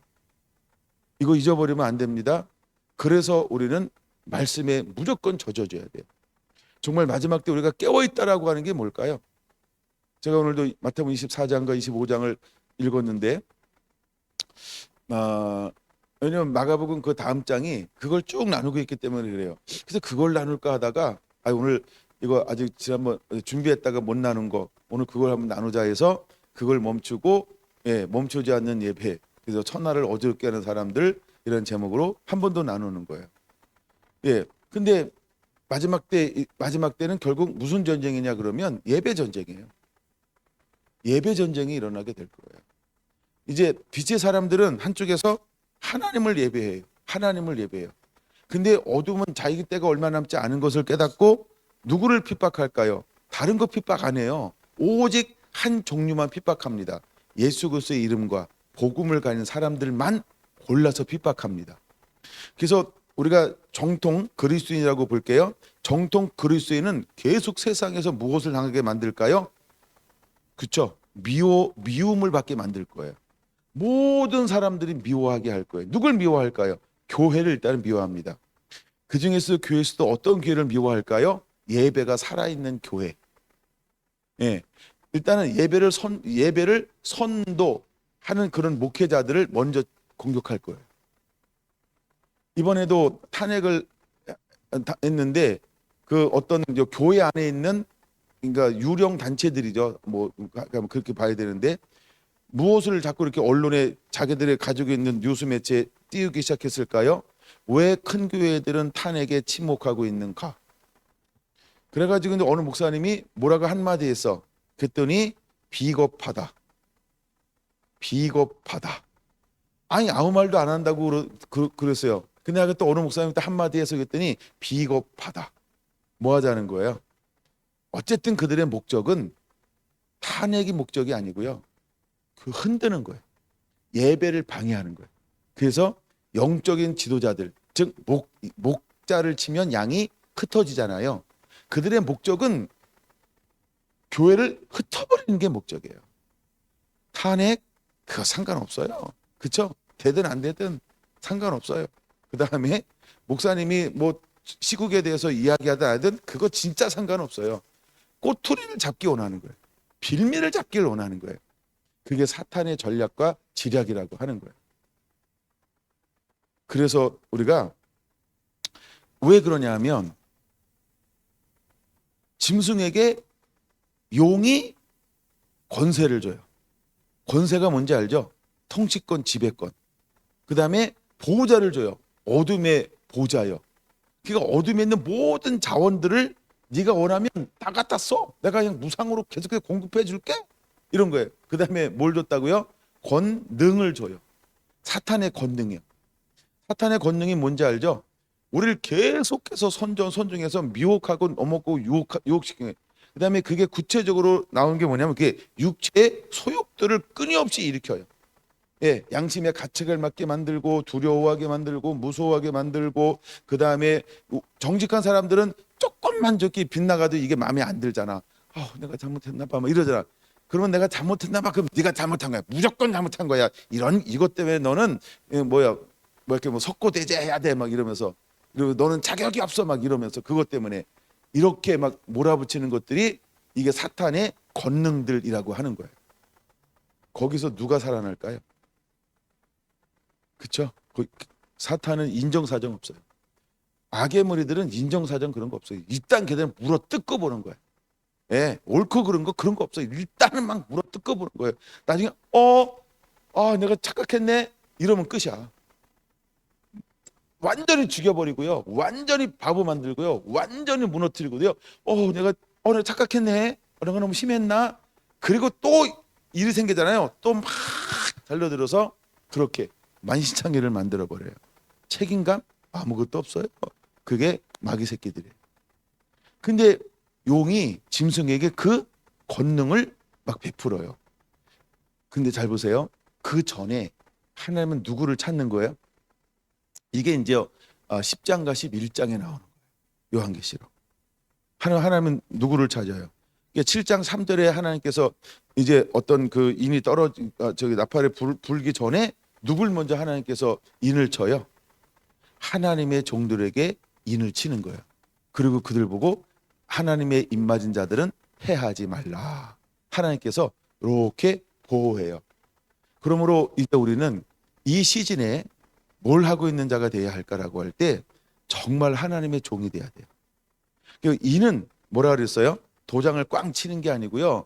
이거 잊어버리면 안 됩니다. 그래서 우리는 말씀에 무조건 젖어줘야 돼요. 정말 마지막 때 우리가 깨어있다라고 하는 게 뭘까요? 제가 오늘도 마태복음 24장과 25장을 읽었는데 왜냐하면 마가복음 그 다음 장이 그걸 쭉 나누고 있기 때문에 그래요. 그래서 그걸 나눌까 하다가 오늘 이거 아직 지난번 준비했다가 못 나눈 거 오늘 그걸 한번 나누자 해서 그걸 멈추고 멈추지 않는 예배, 그래서 천하를 어지럽게 하는 사람들, 이런 제목으로 한 번 더 나누는 거예요. 근데 마지막 때는 결국 무슨 전쟁이냐 그러면 예배 전쟁이에요. 예배 전쟁이 일어나게 될 거예요. 이제 빛의 사람들은 한쪽에서 하나님을 예배해요. 하나님을 예배해요. 근데 어둠은 자기 때가 얼마 남지 않은 것을 깨닫고 누구를 핍박할까요? 다른 거 핍박 안 해요. 오직 한 종류만 핍박합니다. 예수 그리스도의 이름과 복음을 가진 사람들만 골라서 핍박합니다. 그래서 우리가 정통 그리스도인이라고 볼게요. 정통 그리스도인은 계속 세상에서 무엇을 당하게 만들까요? 그렇죠? 미움을 받게 만들 거예요. 모든 사람들이 미워하게 할 거예요. 누굴 미워할까요? 교회를 일단은 미워합니다. 그 중에서 교회에서도 어떤 교회를 미워할까요? 예배가 살아있는 교회. 일단은 예배를 선도하는 그런 목회자들을 먼저 공격할 거예요. 이번에도 탄핵을 했는데 그 어떤 교회 안에 있는 그러니까 유령 단체들이죠. 뭐 그렇게 봐야 되는데 무엇을 자꾸 이렇게 언론에 자기들이 가지고 있는 뉴스 매체에 띄우기 시작했을까요? 왜 큰 교회들은 탄핵에 침묵하고 있는가? 그래가지고 근데 어느 목사님이 뭐라고 한마디 했어. 그랬더니 비겁하다. 비겁하다. 아니 아무 말도 안 한다고 그랬어요. 근데 내가 또 어느 목사님 또 한마디 해서 그랬더니 비겁하다. 뭐 하자는 거예요? 어쨌든 그들의 목적은 탄핵이 목적이 아니고요. 그 흔드는 거예요. 예배를 방해하는 거예요. 그래서 영적인 지도자들, 즉 목자를 치면 양이 흩어지잖아요. 그들의 목적은 교회를 흩어버리는 게 목적이에요. 탄핵 그거 상관없어요. 그렇죠? 되든 안 되든 상관없어요. 그 다음에 목사님이 뭐 시국에 대해서 이야기하든 안 하든 그거 진짜 상관없어요. 꼬투리를 잡기 원하는 거예요. 빌미를 잡기를 원하는 거예요. 그게 사탄의 전략과 지략이라고 하는 거예요. 그래서 우리가 왜 그러냐 하면 짐승에게 용이 권세를 줘요. 권세가 뭔지 알죠? 통치권, 지배권. 그 다음에 보호자를 줘요. 어둠의 보호자요. 그러니까 어둠에 있는 모든 자원들을 네가 원하면 다 갖다 써. 내가 그냥 무상으로 계속해서 공급해 줄게. 이런 거예요. 그 다음에 뭘 줬다고요? 권능을 줘요. 사탄의 권능이요. 사탄의 권능이 뭔지 알죠? 우리를 계속해서 선중해서 미혹하고 넘어고 유혹시키는 거예요. 그 다음에 그게 구체적으로 나온 게 뭐냐면 그게 육체의 소욕들을 끊임없이 일으켜요. 예, 양심의 가책을 맡게 만들고 두려워하게 만들고 무서워하게 만들고 그 다음에 정직한 사람들은 조금만 저기 빗나가도 이게 마음에 안 들잖아. 내가 잘못했나 봐, 막 이러잖아. 그러면 내가 잘못했나 봐. 그럼 네가 잘못한 거야. 무조건 잘못한 거야. 이것 때문에 너는 뭐 이렇게 뭐 석고대죄해야 돼, 막 이러면서 그리고 너는 자격이 없어, 막 이러면서 그것 때문에 이렇게 막 몰아붙이는 것들이 이게 사탄의 권능들이라고 하는 거예요. 거기서 누가 살아날까요? 그렇죠? 사탄은 인정사정 없어요. 악의 무리들은 인정사정 그런 거 없어요. 일단 걔들은 물어 뜯고 보는 거예요. 예, 옳고 그런 거 없어요. 일단은 막 물어 뜯고 보는 거예요. 나중에 내가 착각했네 이러면 끝이야. 완전히 죽여버리고요, 완전히 바보 만들고요, 완전히 무너뜨리고요. 내가 착각했네. 내가 너무 심했나? 그리고 또 일이 생기잖아요. 또 막 달려들어서 그렇게 만신창이를 만들어 버려요. 책임감 아무것도 없어요. 그게 마귀 새끼들이에요. 근데 용이 짐승에게 그 권능을 막 베풀어요. 근데 잘 보세요. 그 전에 하나님은 누구를 찾는 거예요? 이게 이제 10장과 11장에 나오는 거예요. 요한계시록. 하나님은 누구를 찾아요? 7장 3절에 하나님께서 이제 어떤 그 인이 나팔에 불기 전에 누굴 먼저 하나님께서 인을 쳐요? 하나님의 종들에게 인을 치는 거예요. 그리고 그들 보고 하나님의 입맞은 자들은 해하지 말라. 하나님께서 이렇게 보호해요. 그러므로 이제 우리는 이 시즌에 뭘 하고 있는 자가 되어야 할까라고 할 때 정말 하나님의 종이 돼야 돼요. 이는 뭐라 그랬어요? 도장을 꽝 치는 게 아니고요.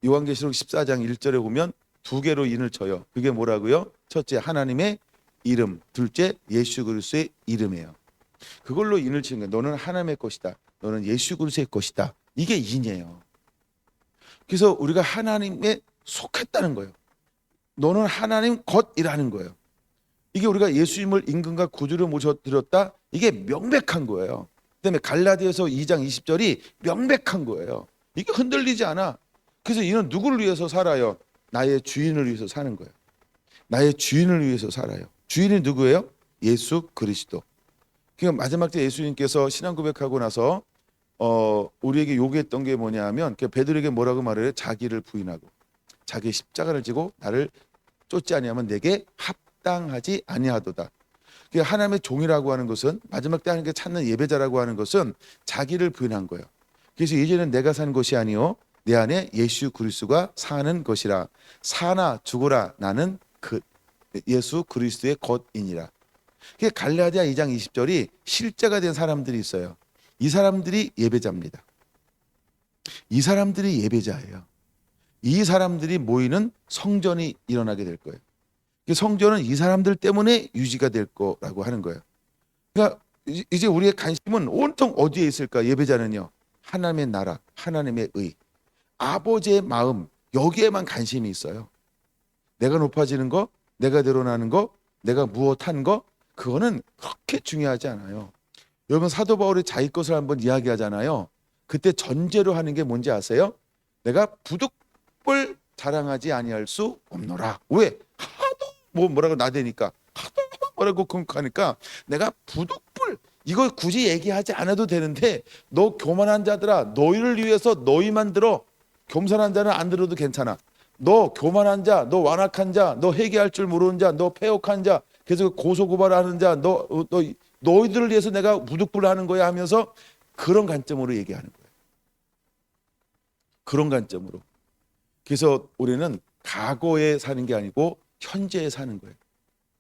요한계시록 14장 1절에 보면 두 개로 인을 쳐요. 그게 뭐라고요? 첫째 하나님의 이름, 둘째 예수 그리스도의 이름이에요. 그걸로 인을 치는 거예요. 너는 하나님의 것이다. 너는 예수 그리스도의 것이다. 이게 인이에요. 그래서 우리가 하나님에 속했다는 거예요. 너는 하나님 것이라는 거예요. 이게 우리가 예수님을 임금과 구주로 모셔드렸다. 이게 명백한 거예요. 그다음에 갈라디아서 2장 20절이 명백한 거예요. 이게 흔들리지 않아. 그래서 이는 누구를 위해서 살아요? 나의 주인을 위해서 사는 거예요. 나의 주인을 위해서 살아요. 주인이 누구예요? 예수 그리스도. 그러니까 마지막 때 예수님께서 신앙 고백하고 나서 우리에게 요구했던 게 뭐냐 하면 베드로에게 뭐라고 말해요? 자기를 부인하고 자기 십자가를 지고 나를 쫓지 아니하면 내게 합당하지 아니하도다. 그러니까 하나님의 종이라고 하는 것은 마지막 때 하나님께 찾는 예배자라고 하는 것은 자기를 부인한 거예요. 그래서 이제는 내가 산 것이 아니요 내 안에 예수 그리스도가 사는 것이라. 사나 죽어라 나는 그 예수 그리스도의 것이니라. 갈라디아 2장 20절이 실제가 된 사람들이 있어요. 이 사람들이 예배자입니다. 이 사람들이 예배자예요. 이 사람들이 모이는 성전이 일어나게 될 거예요. 성전은 이 사람들 때문에 유지가 될 거라고 하는 거예요. 그러니까 이제 우리의 관심은 온통 어디에 있을까? 예배자는요, 하나님의 나라, 하나님의 의, 아버지의 마음, 여기에만 관심이 있어요. 내가 높아지는 거, 내가 드러나는 거, 내가 무엇한 거, 그거는 그렇게 중요하지 않아요. 여러분 사도 바울이 자기 것을 한번 이야기하잖아요. 그때 전제로 하는 게 뭔지 아세요? 내가 부득불 자랑하지 아니할 수 없노라. 왜? 하도 뭐라고 나대니까, 하도 뭐라고 하니까 내가 부득불, 이거 굳이 얘기하지 않아도 되는데, 너 교만한 자들아, 너희를 위해서 너희만 들어. 겸손한 자는 안 들어도 괜찮아. 너 교만한 자, 너 완악한 자, 너 회개할 줄 모르는 자, 너 패역한 자, 계속 고소고발하는 자, 너희들을 위해서 내가 무득불하는 거야 하면서 그런 관점으로 얘기하는 거예요. 그런 관점으로. 그래서 우리는 과거에 사는 게 아니고 현재에 사는 거예요.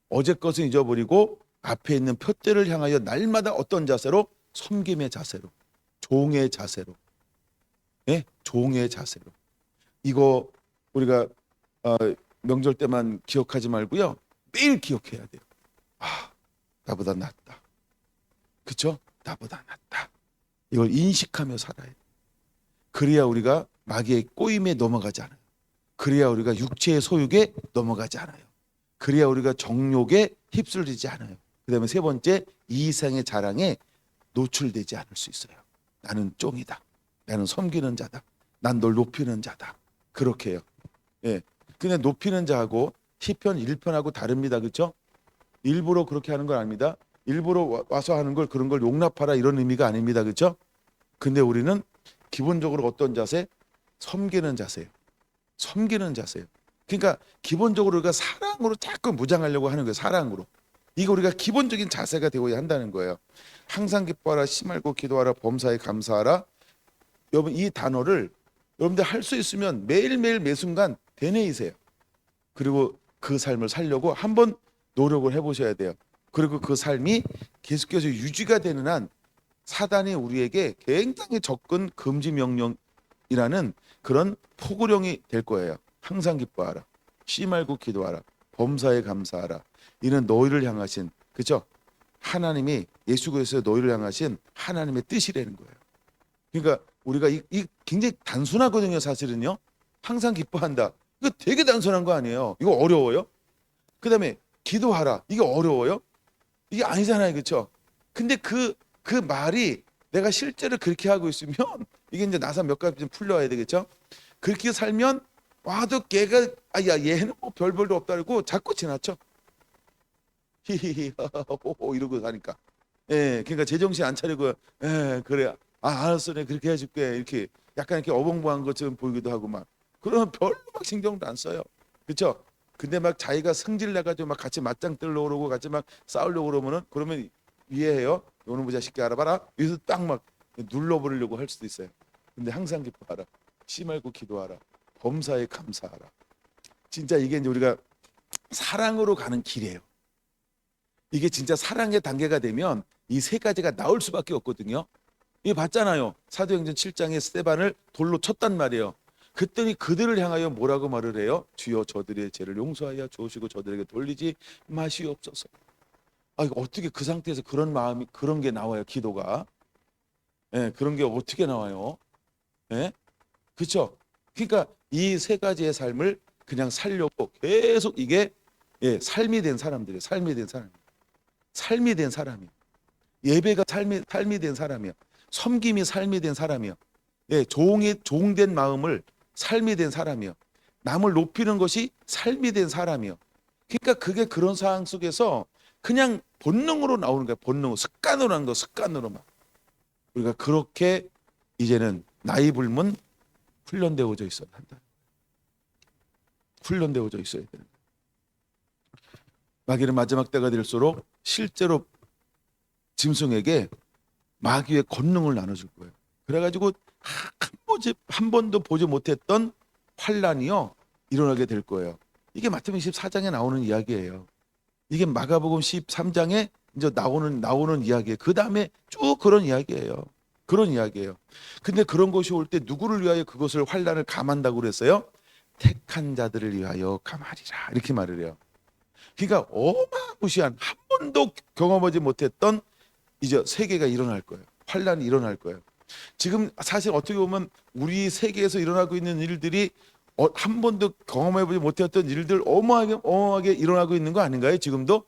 어제 것은 잊어버리고 앞에 있는 표대를 향하여 날마다 어떤 자세로? 섬김의 자세로, 종의 자세로, 예? 종의 자세로. 이거 우리가 명절 때만 기억하지 말고요, 매일 기억해야 돼요. 아, 나보다 낫다. 그렇죠? 나보다 낫다. 이걸 인식하며 살아야 돼요. 그래야 우리가 마귀의 꼬임에 넘어가지 않아요. 그래야 우리가 육체의 소욕에 넘어가지 않아요. 그래야 우리가 정욕에 휩쓸리지 않아요. 그 다음에 세 번째, 이생의 자랑에 노출되지 않을 수 있어요. 나는 쫑이다. 나는 섬기는 자다. 난 널 높이는 자다. 그렇게 해요. 예. 근데 높이는 자하고 시편 1편하고 다릅니다. 그렇죠? 일부러 그렇게 하는 건 아닙니다. 일부러 와서 하는 걸, 그런 걸 용납하라, 이런 의미가 아닙니다. 그렇죠? 근데 우리는 기본적으로 어떤 자세? 섬기는 자세예요. 섬기는 자세예요. 그러니까 기본적으로 우리가 사랑으로 자꾸 무장하려고 하는 거예요. 사랑으로. 이거 우리가 기본적인 자세가 되어야 한다는 거예요. 항상 기뻐하라, 심말고 기도하라, 범사에 감사하라. 여러분 이 단어를 여러분들 할 수 있으면 매일매일 매순간 되뇌이세요. 그리고 그 삶을 살려고 한번 노력을 해보셔야 돼요. 그리고 그 삶이 계속해서 유지가 되는 한 사단이 우리에게 굉장히 접근 금지 명령이라는 그런 포구령이 될 거예요. 항상 기뻐하라, 쉬 말고 기도하라, 범사에 감사하라. 이는 너희를 향하신, 그죠? 하나님이 예수 그리스도의 너희를 향하신 하나님의 뜻이라는 거예요. 그러니까 우리가 이 굉장히 단순하거든요. 사실은요. 항상 기뻐한다. 이거 되게 단순한 거 아니에요. 이거 어려워요? 그다음에 기도하라. 이게 어려워요? 이게 아니잖아요. 그렇죠? 근데 그 말이 내가 실제로 그렇게 하고 있으면 이게 이제 나사 몇 가지 좀 풀려야 되겠죠? 그렇게 살면 와도 걔가 아야 얘는 뭐 별볼도 없다고 자꾸 지나쳐. 히히히 호호 이러고 사니까. 예, 그러니까 제정신 안 차리고 예, 그래. 아, 알았어. 내가 그렇게 해줄게. 이렇게 약간 이렇게 어벙벙한 것처럼 보이기도 하고 막. 그러면 별로 막 신경도 안 써요. 그렇죠? 근데 막 자기가 승질 내가지고 막 같이 맞짱 뜨려고 그러고 같이 막 싸우려고 그러면 이해해요. 요놈의 자식이 알아봐라. 여기서 딱 막 눌러버리려고 할 수도 있어요. 근데 항상 기뻐하라. 씨 말고 기도하라. 범사에 감사하라. 진짜 이게 이제 우리가 사랑으로 가는 길이에요. 이게 진짜 사랑의 단계가 되면 이 세 가지가 나올 수밖에 없거든요. 이거 봤잖아요. 사도행전 7장에 스데반을 돌로 쳤단 말이에요. 그랬더니 그들을 향하여 뭐라고 말을 해요? 주여 저들의 죄를 용서하여 주시고 저들에게 돌리지 마시옵소서. 아, 이거 어떻게 그 상태에서 그런 마음이, 그런 게 나와요? 기도가. 예, 그런 게 어떻게 나와요? 예? 그렇죠? 그러니까 이 세 가지의 삶을 그냥 살려고 계속 이게 삶이 된 사람들이에요. 삶이 된 사람. 삶이 된 사람이. 예배가 삶이 된 사람이야. 섬김이 삶이 된 사람이야. 예, 종된 마음을 삶이 된 사람이야. 남을 높이는 것이 삶이 된 사람이야. 그러니까 그게 그런 상황 속에서 그냥 본능으로 나오는 거야. 본능, 습관으로 하는 거, 습관으로만. 우리가 그렇게 이제는 나이 불문 훈련되어져 있어야 한다. 훈련되어져 있어야 되는 거야. 마귀는 마지막 때가 될수록 실제로 짐승에게 마귀의 권능을 나눠줄 거예요. 그래가지고 한 번도 보지 못했던 환란이요 일어나게 될 거예요. 이게 마태복음 24장에 나오는 이야기예요. 이게 마가복음 13장에 이제 나오는 이야기예요. 그 다음에 쭉 그런 이야기예요. 그런 이야기예요. 근데 그런 것이 올 때 누구를 위하여 그것을 환란을 감한다고 그랬어요? 택한 자들을 위하여 감하리라. 이렇게 말을 해요. 그러니까 어마무시한 한 번도 경험하지 못했던 이제 세계가 일어날 거예요. 환란이 일어날 거예요. 지금 사실 어떻게 보면 우리 세계에서 일어나고 있는 일들이 한 번도 경험해보지 못했던 일들 어마어마하게 일어나고 있는 거 아닌가요? 지금도?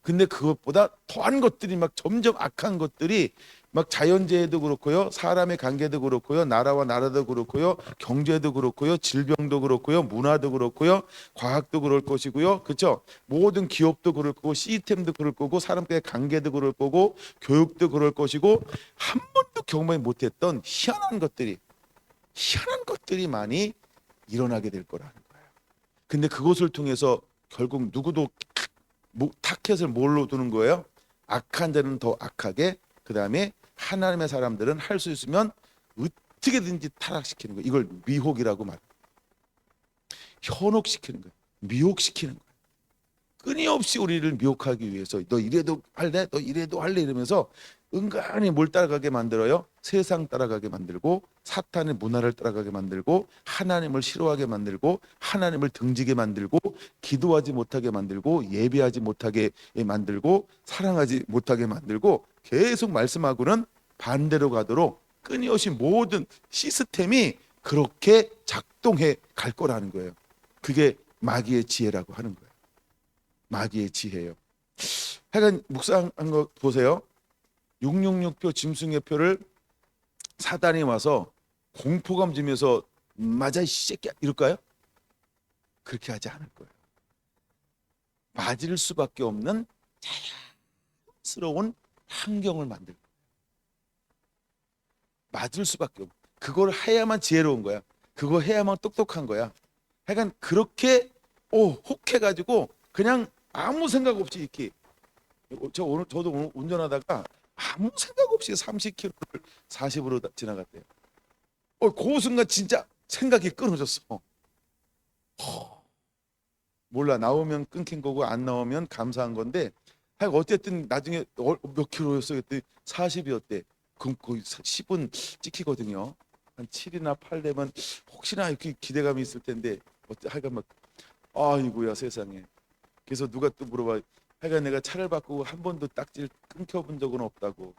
근데 그것보다 더한 것들이 막 점점 악한 것들이 막 자연재해도 그렇고요, 사람의 관계도 그렇고요, 나라와 나라도 그렇고요, 경제도 그렇고요, 질병도 그렇고요, 문화도 그렇고요, 과학도 그럴 것이고요, 그렇죠? 모든 기업도 그럴 거고, 시스템도 그럴 거고, 사람과의 관계도 그럴 거고, 교육도 그럴 것이고, 한 번도 경험하지 못했던 희한한 것들이 많이 일어나게 될 거라는 거예요. 근데 그것을 통해서 결국 누구도 타켓을 뭘로 두는 거예요? 악한 자는 더 악하게, 그 다음에 하나님의 사람들은 할 수 있으면 어떻게든지 타락시키는 거예요. 이걸 미혹이라고 말해요. 현혹시키는 거예요. 미혹시키는 거예요. 끊임없이 우리를 미혹하기 위해서 너 이래도 할래? 너 이래도 할래? 이러면서 은근히 뭘 따라가게 만들어요? 세상 따라가게 만들고, 사탄의 문화를 따라가게 만들고, 하나님을 싫어하게 만들고, 하나님을 등지게 만들고, 기도하지 못하게 만들고, 예배하지 못하게 만들고, 사랑하지 못하게 만들고, 계속 말씀하고는 반대로 가도록 끊임없이 모든 시스템이 그렇게 작동해 갈 거라는 거예요. 그게 마귀의 지혜라고 하는 거예요. 마귀의 지혜예요. 하여간 묵상한 거 보세요. 666표 짐승의 표를 사단이 와서 공포감 주면서 맞아 이 새끼야 이럴까요? 그렇게 하지 않을 거예요. 맞을 수밖에 없는 자연스러운 환경을 만들 거예요. 맞을 수밖에 없고, 그걸 해야만 지혜로운 거야. 그거 해야만 똑똑한 거야. 하여간 그렇게 혹해가지고 그냥 아무 생각 없이 이렇게, 저도 오늘 운전하다가 아무 생각 없이 30km를 40으로 지나갔대요. 그 순간 진짜 생각이 끊어졌어. 몰라, 나오면 끊긴 거고 안 나오면 감사한 건데, 하여간 어쨌든 나중에 몇 킬로였어 그랬더니 40이었대. 그럼 거의 10은 찍히거든요. 한 7이나 8 되면 혹시나 이렇게 기대감이 있을 텐데, 하여간 막 아이고야 세상에. 그래서 누가 또 물어봐. 하여간 내가 차를 바꾸고 한 번도 딱지를 끊겨본 적은 없다고.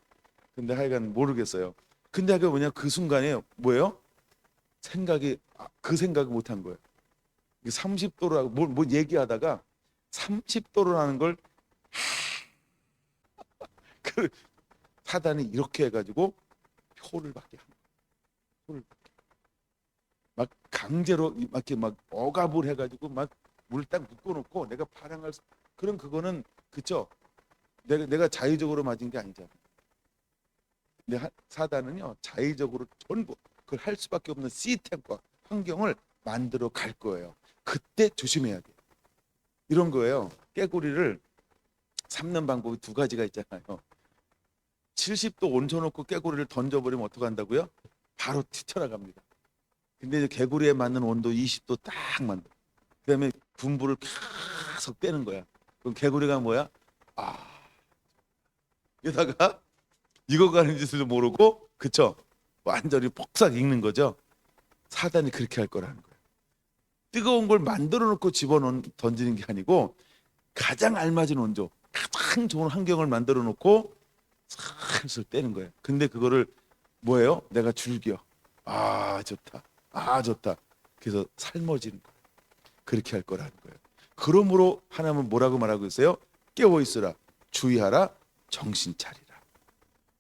근데 하여간 모르겠어요. 근데 하여간 뭐냐, 그 순간에 뭐예요? 그 생각을 못한 거예요. 30도라고 뭐 얘기하다가 30도라는 걸 그 사단이 이렇게 해가지고 표를 받게 한 거예요. 표를 받게. 막 강제로 이렇게 막 억압을 해가지고 막 물 딱 묶어놓고 내가 파랑할 그럼 그거는 그쵸? 내가 자의적으로 맞은 게 아니잖아. 근데 사단은요 자의적으로 전부 그걸 할 수밖에 없는 시스템과 환경을 만들어 갈 거예요. 그때 조심해야 돼요. 이런 거예요. 깨구리를 삶는 방법이 두 가지가 있잖아요. 70도 얹혀놓고 깨구리를 던져버리면 어떡한다고요? 바로 튀쳐나갑니다. 근데 이제 개구리에 맞는 온도 20도 딱 만들어. 그다음에 분부를 계속 빼는 거야. 그럼 개구리가 뭐야? 게다가 익어가는 짓을 모르고, 그쵸? 완전히 폭삭 익는 거죠. 사단이 그렇게 할 거라는 거예요. 뜨거운 걸 만들어 놓고 던지는 게 아니고, 가장 알맞은 온도, 가장 좋은 환경을 만들어 놓고 슬슬 떼는 거예요. 근데 그거를 뭐예요? 내가 즐겨. 좋다. 그래서 삶아지는 거예요. 그렇게 할 거라는 거예요. 그러므로 하나님은 뭐라고 말하고 있어요? 깨어 있으라, 주의하라, 정신 차리라.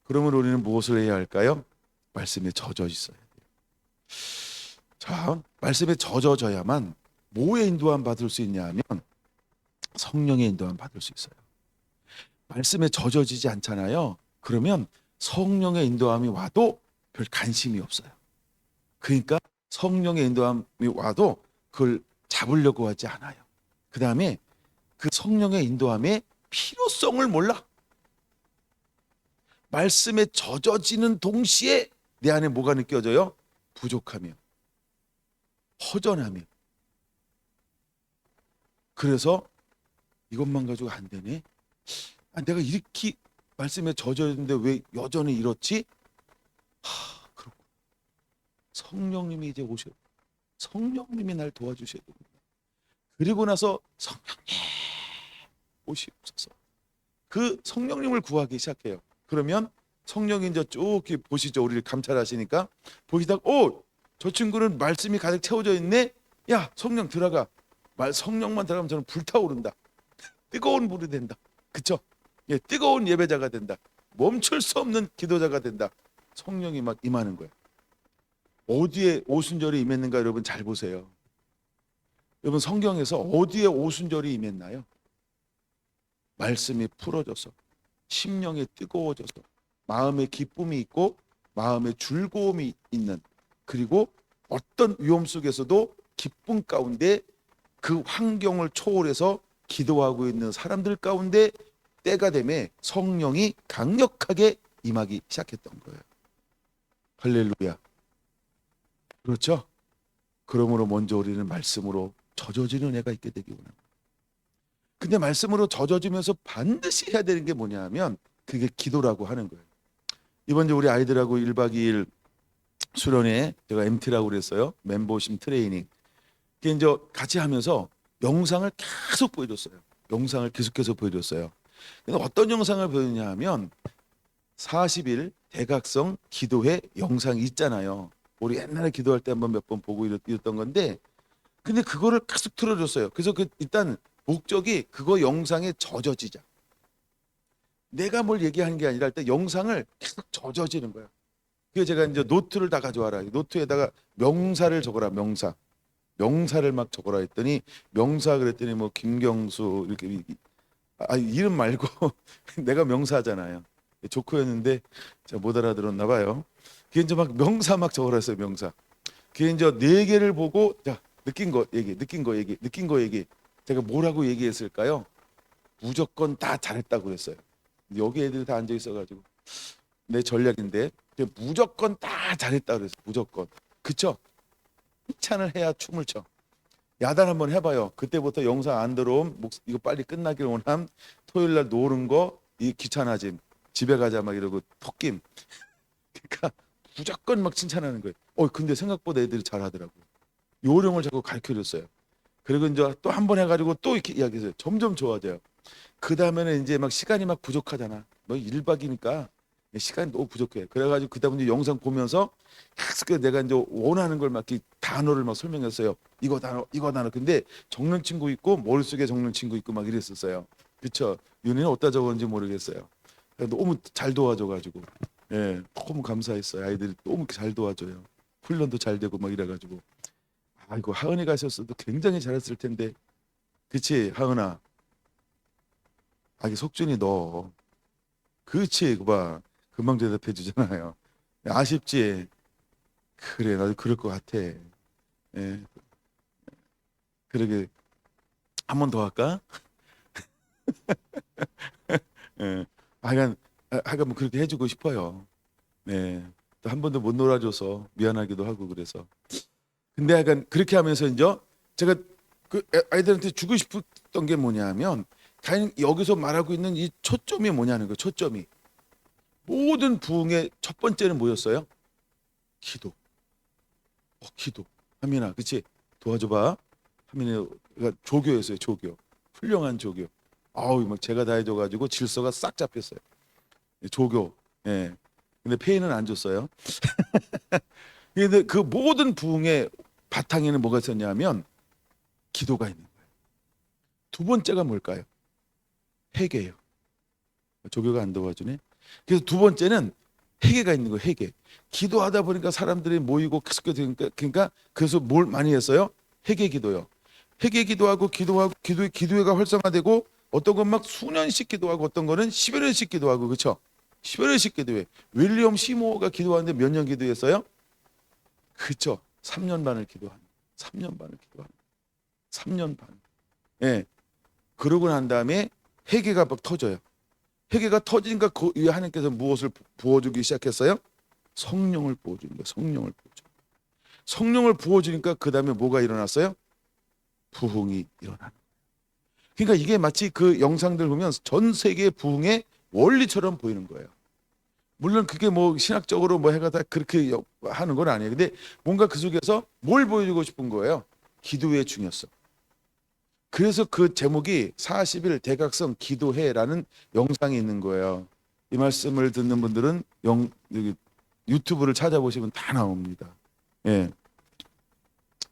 그러면 우리는 무엇을 해야 할까요? 말씀에 젖어 있어야 돼요. 자, 말씀에 젖어져야만 뭐의 인도함 받을 수 있냐 하면 성령의 인도함 받을 수 있어요. 말씀에 젖어지지 않잖아요. 그러면 성령의 인도함이 와도 별 관심이 없어요. 그러니까 성령의 인도함이 와도 그걸 잡으려고 하지 않아요. 그 다음에 그 성령의 인도함의 필요성을 몰라. 말씀에 젖어지는 동시에 내 안에 뭐가 느껴져요? 부족하며 허전하며. 그래서 이것만 가지고 안 되네. 내가 이렇게 말씀에 젖어있는데 왜 여전히 이렇지? 그렇고 성령님이 이제 오셔. 성령님이 날 도와주셔야 됩니다. 그리고 나서 성령님 오시옵소서. 그 성령님을 구하기 시작해요. 그러면 성령이 이제 쭉 보시죠. 우리를 감찰하시니까 보시다가 저 친구는 말씀이 가득 채워져 있네. 야, 성령 들어가. 성령만 들어가면 저는 불타오른다. 뜨거운 불이 된다. 그쵸? 예, 뜨거운 예배자가 된다. 멈출 수 없는 기도자가 된다. 성령이 막 임하는 거예요. 어디에 오순절이 임했는가 여러분 잘 보세요. 여러분 성경에서 어디에 오순절이 임했나요? 말씀이 풀어져서, 심령이 뜨거워져서, 마음에 기쁨이 있고 마음에 즐거움이 있는, 그리고 어떤 위험 속에서도 기쁨 가운데 그 환경을 초월해서 기도하고 있는 사람들 가운데 때가 되매 성령이 강력하게 임하기 시작했던 거예요. 할렐루야. 그렇죠? 그러므로 먼저 우리는 말씀으로 젖어지는 애가 있게 되기 원합니다. 근데 말씀으로 젖어지면서 반드시 해야 되는 게 뭐냐 하면 그게 기도라고 하는 거예요. 이번 주 우리 아이들하고 1박 2일 수련회 제가 MT라고 그랬어요. 멤버십 트레이닝. 그게 이제 같이 하면서 영상을 계속 보여줬어요. 영상을 계속해서 보여줬어요. 근데 어떤 영상을 보여줬냐 하면 40일 대각성 기도회 영상이 있잖아요. 우리 옛날에 기도할 때 한번 몇 번 보고 이랬던 건데, 근데 그거를 계속 틀어줬어요. 그래서 일단 목적이 그거 영상에 젖어지자. 내가 뭘 얘기하는 게 아니라 일단 영상을 계속 젖어지는 거야. 그래서 제가 이제 노트를 다 가져와라. 노트에다가 명사를 적어라. 명사를 막 적어라 했더니 명사 그랬더니 뭐 김경수 이렇게 이름 말고 내가 명사잖아요. 조커였는데 제가 못 알아들었나 봐요. 그게 이제 막 명사 막 적어라 했어요. 명사. 그게 이제 4개를 보고 자 느낀 거 얘기, 느낀 거 얘기, 느낀 거 얘기. 제가 뭐라고 얘기했을까요? 무조건 다 잘했다고 그랬어요. 여기 애들이 다 앉아 있어가지고 내 전략인데 무조건 다 잘했다 그랬어요. 무조건. 그쵸? 칭찬을 해야 춤을 춰. 야단 한번 해봐요. 그때부터 영상 안 들어옴. 이거 빨리 끝나길 원함. 토요일 날 노는 거 이 귀찮아짐. 집에 가자 막 이러고 톡김. 그러니까 무조건 막 칭찬하는 거예요. 근데 생각보다 애들이 잘하더라고요. 요령을 자꾸 가르쳐줬어요. 그리고 이제 또 한 번 해가지고 또 이렇게 이야기해서요. 점점 좋아져요. 그 다음에는 이제 막 시간이 막 부족하잖아. 뭐 1박이니까 시간이 너무 부족해. 그래가지고 그 다음에 영상 보면서 계속 내가 이제 원하는 걸 막 단어를 막 설명했어요. 이거 단어, 이거 단어. 근데 적는 친구 있고 머릿속에 적는 친구 있고 막 이랬었어요. 그쵸? 윤희는 어디다 적었는지 모르겠어요. 너무 잘 도와줘가지고 예, 너무 감사했어요. 아이들이 너무 잘 도와줘요. 훈련도 잘 되고 막 이래가지고 아이고 하은이가 하셨어도 굉장히 잘했을 텐데. 그치 하은아? 아기 석준이 너 그치 그봐 금방 대답해 주잖아요. 아쉽지? 그래 나도 그럴 것 같아. 예, 그러게 한 번 더 할까? 예, 하여간 뭐 그렇게 해주고 싶어요. 네, 또 한 번도 못 놀아줘서 미안하기도 하고 그래서. 근데 약간 그렇게 하면서 이제 제가 그 아이들한테 주고 싶었던 게 뭐냐면 과연 여기서 말하고 있는 이 초점이 뭐냐는 거예요. 초점이 모든 부흥의 첫 번째는 뭐였어요? 기도. 기도. 하민아, 그치? 도와줘봐. 하민이가 조교였어요. 조교. 훌륭한 조교. 아우 막 제가 다 해줘가지고 질서가 싹 잡혔어요. 조교. 예. 근데 페이는 안 줬어요. 근데 그 모든 부흥의 바탕에는 뭐가 있었냐면 기도가 있는 거예요. 두 번째가 뭘까요? 회개예요. 조교가 안 도와주네. 그래서 두 번째는 회개가 있는 거예요. 회개. 기도하다 보니까 사람들이 모이고 계속 그러니까 그래서 뭘 많이 했어요? 회개 기도요. 회개 기도하고 기도회가 활성화되고 어떤 건 막 수년씩 기도하고 어떤 거는 10여 년씩 기도하고 그렇죠? 10여 년씩 기도해. 윌리엄 시모어가 기도하는데 몇 년 기도했어요? 그렇죠. 3년 반을 기도하는. 3년 반을 기도하는. 3년 반. 예. 그러고 난 다음에 회개가 막 터져요. 회개가 터지니까 그 위에 하나님께서 무엇을 부어주기 시작했어요? 성령을 부어주는 거예요. 성령을 부어줘. 성령을 부어주니까 그 다음에 뭐가 일어났어요? 부흥이 일어나는. 그러니까 이게 마치 그 영상들 보면 전 세계 부흥의 원리처럼 보이는 거예요. 물론 그게 뭐 신학적으로 뭐 해가 다 그렇게 하는 건 아니에요. 근데 뭔가 그 속에서 뭘 보여주고 싶은 거예요? 기도의 중요성. 그래서 그 제목이 40일 대각성 기도회라는 영상이 있는 거예요. 이 말씀을 듣는 분들은 여기 유튜브를 찾아보시면 다 나옵니다. 예.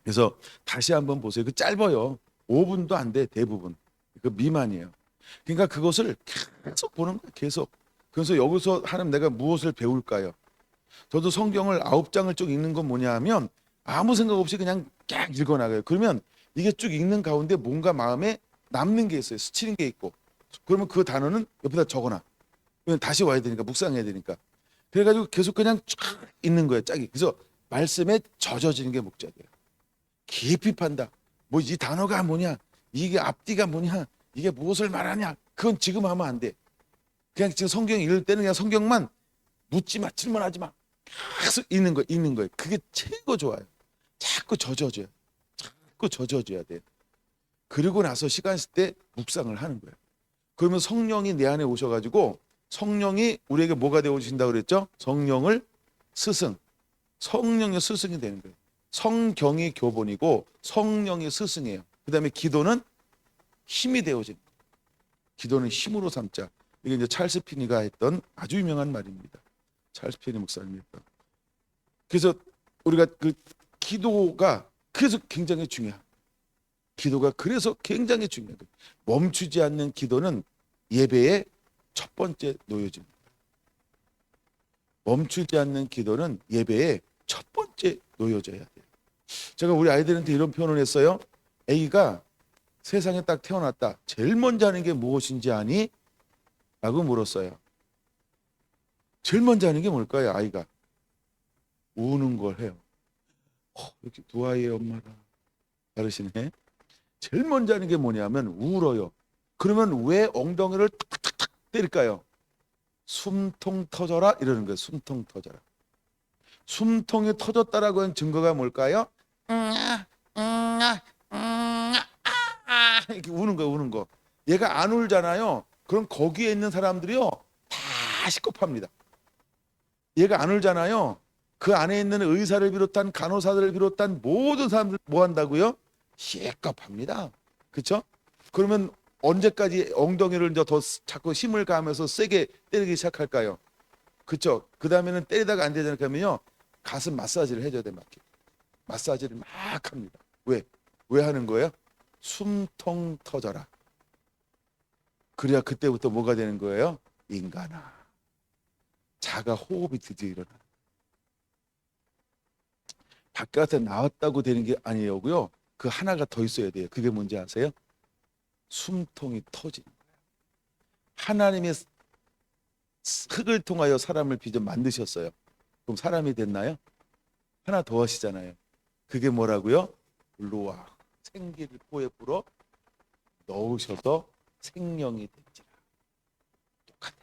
그래서 다시 한번 보세요. 그 짧아요. 5분도 안 돼, 대부분. 그 미만이에요. 그러니까 그것을 계속 보는 거예요. 계속. 그래서 여기서 하나님 내가 무엇을 배울까요? 저도 성경을 9장을 쭉 읽는 건 뭐냐 하면 아무 생각 없이 그냥 쫙 읽어나가요. 그러면 이게 쭉 읽는 가운데 뭔가 마음에 남는 게 있어요. 스치는 게 있고. 그러면 그 단어는 옆에다 적어놔. 그러면 다시 와야 되니까 묵상해야 되니까. 그래가지고 계속 그냥 쫙 읽는 거예요. 짝이. 그래서 말씀에 젖어지는 게 목적이에요. 깊이 판다. 뭐 이 단어가 뭐냐? 이게 앞뒤가 뭐냐? 이게 무엇을 말하냐? 그건 지금 하면 안 돼. 그냥 지금 성경 읽을 때는 그냥 성경만 묻지 마, 질문하지 마. 계속 읽는 거예요. 읽는 거예요. 그게 최고 좋아요. 자꾸 젖어줘요. 자꾸 젖어줘야 돼. 그리고 나서 시간 있을 때 묵상을 하는 거예요. 그러면 성령이 내 안에 오셔가지고 성령이 우리에게 뭐가 되어 오신다고 그랬죠? 성령을 스승. 성령의 스승이 되는 거예요. 성경이 교본이고 성령이 스승이에요. 그 다음에 기도는 힘이 되어지는 거예요. 기도는 힘으로 삼자. 이게 이제 찰스 피니가 했던 아주 유명한 말입니다. 찰스 피니 목사님이 했던. 그래서 우리가 그 기도가 그래서 굉장히 중요해요. 기도가 그래서 굉장히 중요해요. 멈추지 않는 기도는 예배의 첫 번째 노여집니다. 멈추지 않는 기도는 예배의 첫 번째 놓여져야 돼요. 제가 우리 아이들한테 이런 표현을 했어요. A가 세상에 딱 태어났다. 제일 먼저 하는 게 무엇인지 아니? 라고 물었어요. 제일 먼저 하는 게 뭘까요? 아이가 우는 걸 해요. 이렇게 두 아이의 엄마가 다르시네. 제일 먼저 하는 게 뭐냐면 울어요. 그러면 왜 엉덩이를 탁탁탁 때릴까요? 숨통 터져라 이러는 거예요. 숨통 터져라. 숨통이 터졌다라고 하는 증거가 뭘까요? 이렇게 우는 거예요. 우는 거. 얘가 안 울잖아요. 그럼 거기에 있는 사람들이요 다 시겁합니다. 얘가 안 울잖아요. 그 안에 있는 의사를 비롯한 간호사들을 비롯한 모든 사람들 뭐 한다고요? 시겁합니다. 그렇죠? 그러면 언제까지 엉덩이를 이제 더 자꾸 힘을 가하면서 세게 때리기 시작할까요? 그렇죠? 그 다음에는 때리다가 안 되잖아요. 그러면요 가슴 마사지를 해줘야 돼. 마사지를 막 합니다. 왜? 왜 하는 거예요? 숨통 터져라. 그래야 그때부터 뭐가 되는 거예요? 인간아. 자가 호흡이 드디어 일어나. 바깥에 나왔다고 되는 게 아니고요. 그 하나가 더 있어야 돼요. 그게 뭔지 아세요? 숨통이 터지는 거예요. 하나님의 흙을 통하여 사람을 빚어 만드셨어요. 그럼 사람이 됐나요? 하나 더 하시잖아요. 그게 뭐라고요? 루아 생기를 코에 불어 넣으셔서 생명이 된지라. 똑같아요.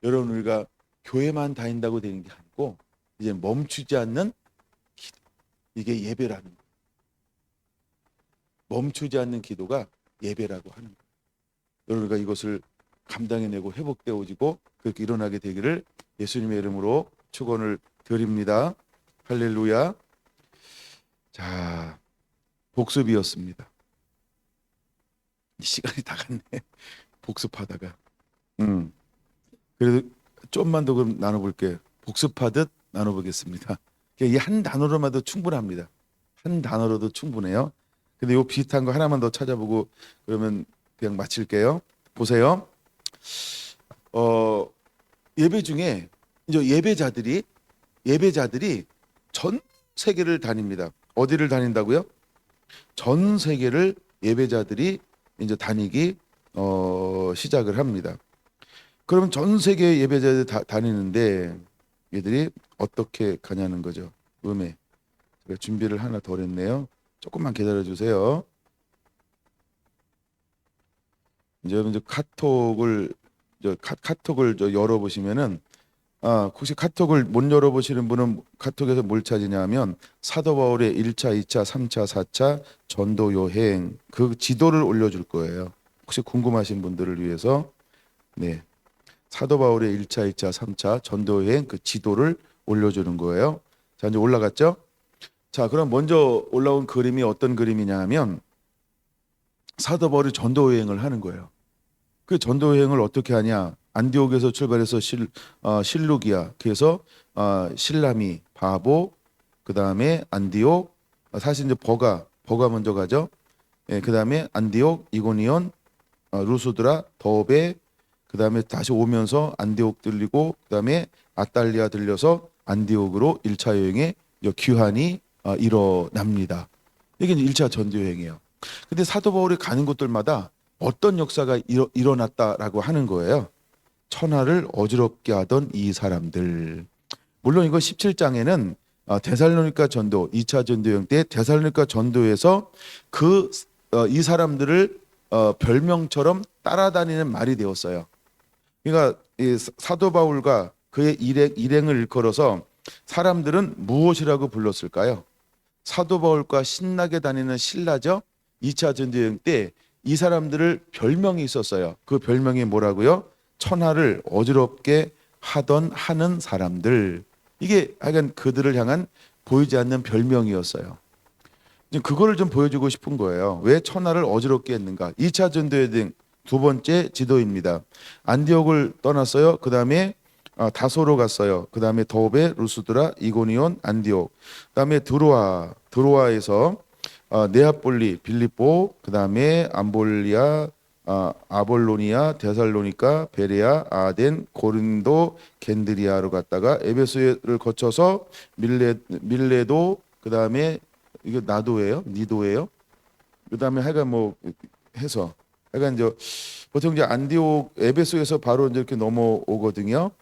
여러분 우리가 교회만 다닌다고 되는 게 아니고 이제 멈추지 않는 기도. 이게 예배라는 거예요. 멈추지 않는 기도가 예배라고 하는 거예요. 여러분 우리가 이것을 감당해내고 회복되어지고 그렇게 일어나게 되기를 예수님의 이름으로 축원을 드립니다. 할렐루야. 자, 복습이었습니다. 시간이 다 갔네. 복습하다가. 그래도 좀만 더 그럼 나눠볼게요. 복습하듯 나눠보겠습니다. 이 한 단어로만도 충분합니다. 한 단어로도 충분해요. 근데 요 비슷한 거 하나만 더 찾아보고 그러면 그냥 마칠게요. 보세요. 예배 중에 이제 예배자들이 전 세계를 다닙니다. 어디를 다닌다고요? 전 세계를 예배자들이 이제 다니기 시작을 합니다. 그러면 전 세계 예배자들 다니는데 얘들이 어떻게 가냐는 거죠. 제가 준비를 하나 더 했네요. 조금만 기다려 주세요. 이제 카톡을 열어 보시면은 혹시 카톡을 못 열어 보시는 분은 카톡에서 뭘 찾으냐면 사도 바울의 1차, 2차, 3차, 4차 전도 여행 그 지도를 올려 줄 거예요. 혹시 궁금하신 분들을 위해서 네. 사도 바울의 1차, 2차, 3차 전도 여행 그 지도를 올려 주는 거예요. 자, 이제 올라갔죠? 자, 그럼 먼저 올라온 그림이 어떤 그림이냐 하면 사도 바울이 전도 여행을 하는 거예요. 그 전도 여행을 어떻게 하냐? 안디옥에서 출발해서 실루기아, 그래서 실라미, 바보, 그 다음에 안디옥, 사실 이제 버가 먼저 가죠. 예, 그 다음에 안디옥, 이고니온, 루스드라, 더베, 그다음에 다시 오면서 안디옥 들리고 그다음에 아탈리아 들려서 안디옥으로 1차 여행의 귀환이 일어납니다. 이게 이제 1차 전도 여행이에요. 근데 사도 바울이 가는 곳들마다 어떤 역사가 일어났다라고 하는 거예요. 천하를 어지럽게 하던 이 사람들. 물론 이거 17장에는 데살로니가 전도 2차 전도 여행 때 데살로니가 전도에서 이 사람들을 별명처럼 따라다니는 말이 되었어요. 그러니까 이 사도 바울과 그의 일행을 일컬어서 사람들은 무엇이라고 불렀을까요? 사도 바울과 신나게 다니는 신라죠. 2차 전도 여행 때 이 사람들을 별명이 있었어요. 그 별명이 뭐라고요? 천하를 어지럽게 하는 사람들. 이게 하여간 그들을 향한 보이지 않는 별명이었어요. 그거를 좀 보여주고 싶은 거예요. 왜 천하를 어지럽게 했는가? 2차 전도 여행 두 번째 지도입니다. 안디옥을 떠났어요. 그 다음에 다소로 갔어요. 그 다음에 더베, 루스드라, 이고니온, 안디옥. 그 다음에 드로아에서 네아폴리, 빌립보, 그 다음에 암볼리아, 아볼로니아, 데살로니가, 베레아, 아덴, 고린도, 겐드리아로 갔다가 에베소를 거쳐서 밀레도, 그 다음에 이거 니도예요. 그 다음에 하여간 뭐 해서 하여간 보통 이제 안디옥 에베소에서 바로 이렇게 넘어오거든요.